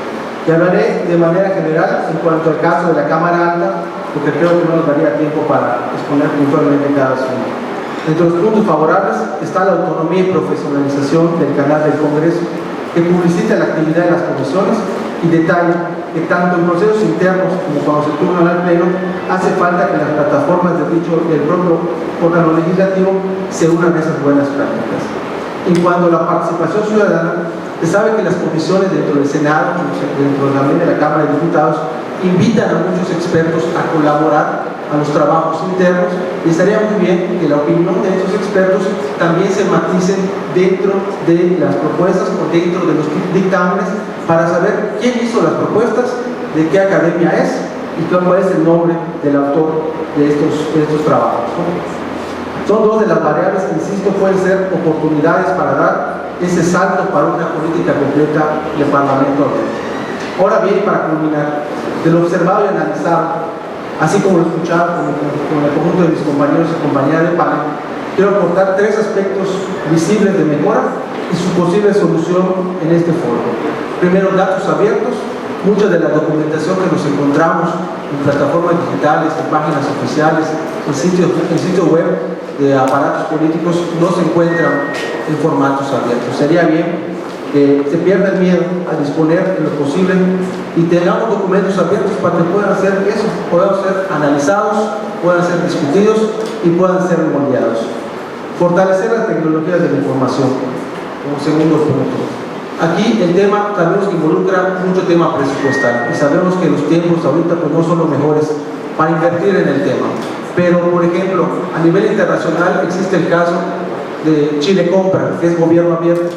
Y hablaré de manera general en cuanto al caso de la Cámara Alta, porque creo que no nos daría tiempo para exponer puntualmente cada asunto. Entre los puntos favorables está la autonomía y profesionalización del canal del Congreso, que publicita la actividad de las comisiones y detalla que tanto en procesos internos como cuando se turnan al Pleno, hace falta que las plataformas del propio órgano legislativo se unan a esas buenas prácticas. En cuanto a la participación ciudadana, se sabe que las comisiones dentro del Senado, dentro también de la Cámara de Diputados, invitan a muchos expertos a colaborar a los trabajos internos, y estaría muy bien que la opinión de esos expertos también se maticen dentro de las propuestas o dentro de los dictámenes para saber quién hizo las propuestas, de qué academia es y cuál es el nombre del autor de estos trabajos, ¿no? Son 2 de las variables que, insisto, pueden ser oportunidades para dar ese salto para una política completa de Parlamento abierto. Ahora bien, para culminar, de lo observado y analizado, así como lo escuchado con el conjunto de mis compañeros y compañeras de panel, quiero aportar 3 aspectos visibles de mejora y su posible solución en este foro. Primero, datos abiertos. Mucha de la documentación que nos encontramos en plataformas digitales, en páginas oficiales, en sitio web de aparatos políticos no se encuentran en formatos abiertos. Sería bien que se pierda el miedo a disponer en lo posible y tengamos documentos abiertos para que puedan ser eso, puedan ser analizados, puedan ser discutidos y puedan ser moldeados. Fortalecer las tecnologías de la información como segundo punto. Aquí el tema también nos involucra mucho tema presupuestal y sabemos que los tiempos ahorita pues no son los mejores para invertir en el tema. Pero, por ejemplo, a nivel internacional existe el caso de Chile Compra, que es gobierno abierto.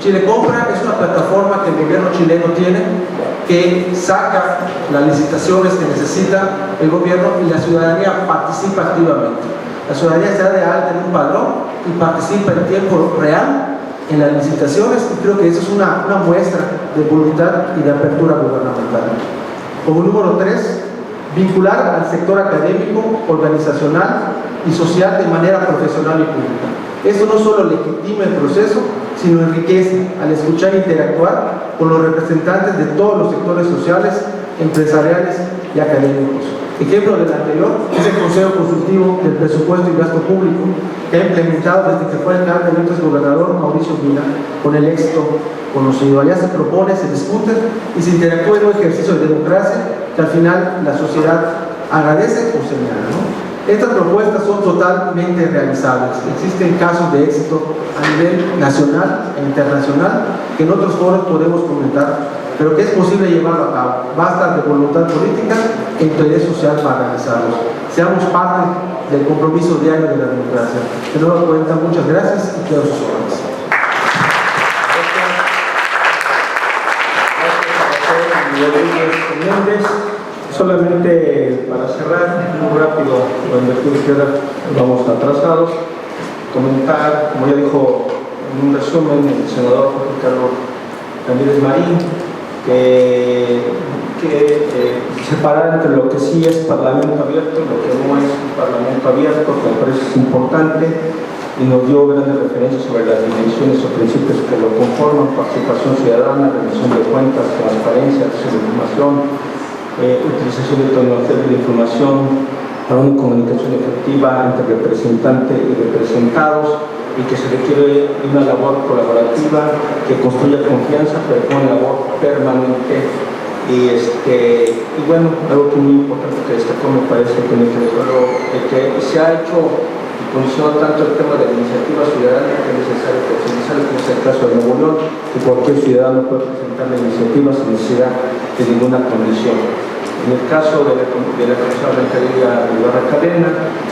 Chile Compra es una plataforma que el gobierno chileno tiene, que saca las licitaciones que necesita el gobierno y la ciudadanía participa activamente. La ciudadanía se da de alta en un padrón y participa en tiempo real en las licitaciones, y creo que eso es una muestra de voluntad y de apertura gubernamental. Como número 3, vincular al sector académico, organizacional y social de manera profesional y pública. Esto no solo legitima el proceso, sino enriquece al escuchar e interactuar con los representantes de todos los sectores sociales, empresariales y académicos. Ejemplo del anterior es el Consejo Consultivo del Presupuesto y Gasto Público, que ha implementado desde que fue alcalde el entonces gobernador Mauricio Vila, con el éxito conocido. Allá se propone, se discute y se interactúa en un ejercicio de democracia que al final la sociedad agradece o señala, ¿no? Estas propuestas son totalmente realizables. Existen casos de éxito a nivel nacional e internacional que en otros foros podemos comentar, pero que es posible llevarlo a cabo. Basta de voluntad política e interés social para realizarlos. Seamos parte del compromiso diario de la democracia. De nueva cuenta, muchas gracias y quedo a sus órdenes. Solamente para cerrar, muy rápido, donde vamos atrasados, comentar, como ya dijo en un resumen el senador Ricardo Ramírez Marín, que separar entre lo que sí es parlamento abierto y lo que no es un parlamento abierto, que me parece importante, y nos dio grandes referencias sobre las dimensiones o principios que lo conforman: participación ciudadana, rendición de cuentas, transparencia, acceso a la información, utilización de tecnologías de la información para una comunicación efectiva entre representantes y representados, y que se requiere una labor colaborativa que construya confianza, pero con labor permanente. Y bueno, algo que muy importante que destacó, me parece que se ha hecho y condiciona tanto el tema de la iniciativa ciudadana, que es necesario profundizar, como es el caso de Nuevo León, que cualquier ciudadano puede presentar la iniciativa sin necesidad de ninguna condición. En el caso de la Comisión Rentería de Ibarra Cadena,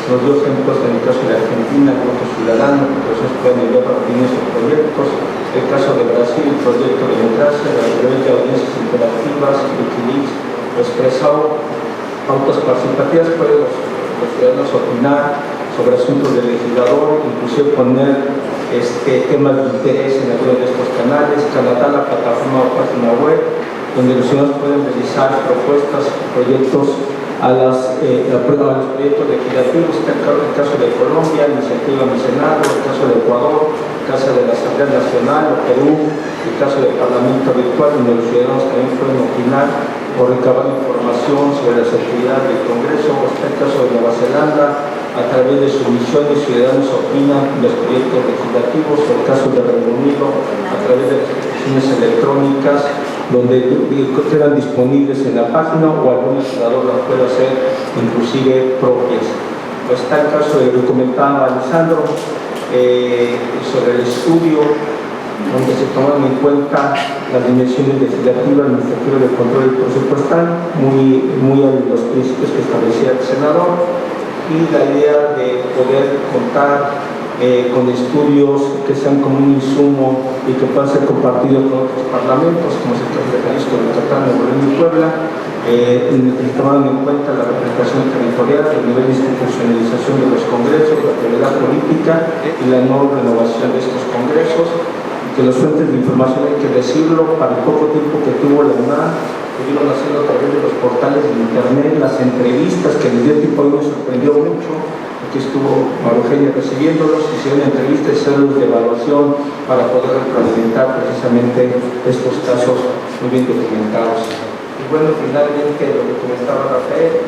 nos dio ejemplos en el caso de Argentina, voto ciudadano, que personas pueden enviar opiniones o proyectos. El caso de Brasil, el proyecto de democracia, la red de audiencias interactivas, Wikileaks, expresado pautas participativas, pueden los ciudadanos opinar sobre asuntos del legislador, inclusive poner temas de interés en algunos de estos canales. Canadá, la plataforma o página web, donde los ciudadanos pueden realizar propuestas, proyectos a los proyectos legislativos. Está el caso de Colombia, iniciativa en el Senado, el caso de Ecuador, el caso de la Asamblea Nacional, o Perú, el caso del Parlamento Virtual, donde los ciudadanos también pueden opinar o recabar información sobre las actividades del Congreso. Está el caso de Nueva Zelanda, a través de sus misiones, ciudadanos opinan en los proyectos legislativos. El caso de Reino Unido, a través de las peticiones electrónicas, donde quedan disponibles en la página o algún legislador las puede hacer inclusive propias. Pues está el caso de lo que comentaba Alessandro sobre el estudio, donde se toman en cuenta las dimensiones legislativas, administrativas, de control y presupuestal, muy a los principios que establecía el senador, y la idea de poder contar con estudios que sean como un insumo y que puedan ser compartidos con otros parlamentos, como es el caso de Jalisco, Yucatán, Nuevo León y Puebla, en el que tomaron en cuenta la representación territorial, el nivel de institucionalización de los congresos, la prioridad política y la no renovación de estos congresos, que los fuentes de información, hay que decirlo, para el poco tiempo que tuvo la UNAM, pudieron hacerlo a través de los portales de internet, las entrevistas que les dio tiempo, me sorprendió mucho. Aquí estuvo María Eugenia recibiéndolos, hicieron entrevistas y células de evaluación para poder retroalimentar precisamente estos casos muy bien documentados. Y bueno, finalmente lo que comentaba Rafael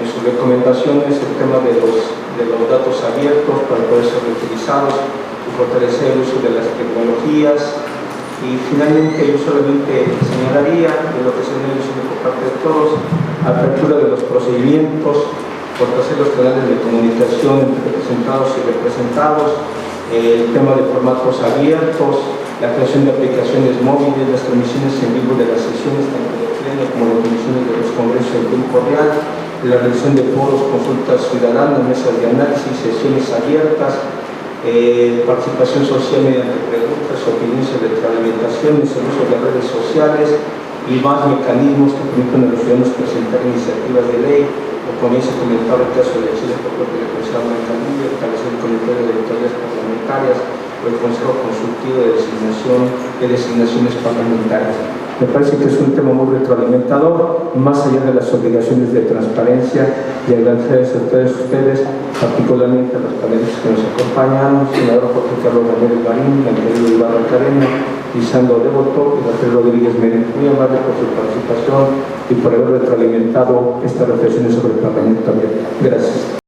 en sus recomendaciones, el tema de los datos abiertos para poder ser reutilizados y fortalecer el uso de las tecnologías. Y finalmente yo solamente señalaría de lo que se viene diciendo por parte de todos: apertura de los procedimientos, fortalecer los canales de comunicación entre representados y representados, el tema de formatos abiertos, la creación de aplicaciones móviles, las transmisiones en vivo de las sesiones tanto de pleno como de comisiones de los congresos en tiempo real, la realización de foros, consultas ciudadanas, mesas de análisis, sesiones abiertas, participación social mediante preguntas, opiniones y retroalimentaciones, el uso de redes sociales y más mecanismos que permitan a los ciudadanos presentar iniciativas de ley, o como ya se comentaba el caso de Chile por parte de la Comisión Americana, establecer el comité de auditorías parlamentarias, el Consejo Consultivo de Designaciones Parlamentarias. Me parece que es un tema muy retroalimentador, más allá de las obligaciones de transparencia, y agradecerles a todos ustedes, particularmente a los panelistas que nos acompañan, senador Jorge Carlos Ramírez Marín, el querido Ibarra Cadena, Lisandro Devoto y Rafael Rodríguez Méndez. Muy amable por su participación y por haber retroalimentado estas reflexiones sobre el Parlamento también. Gracias.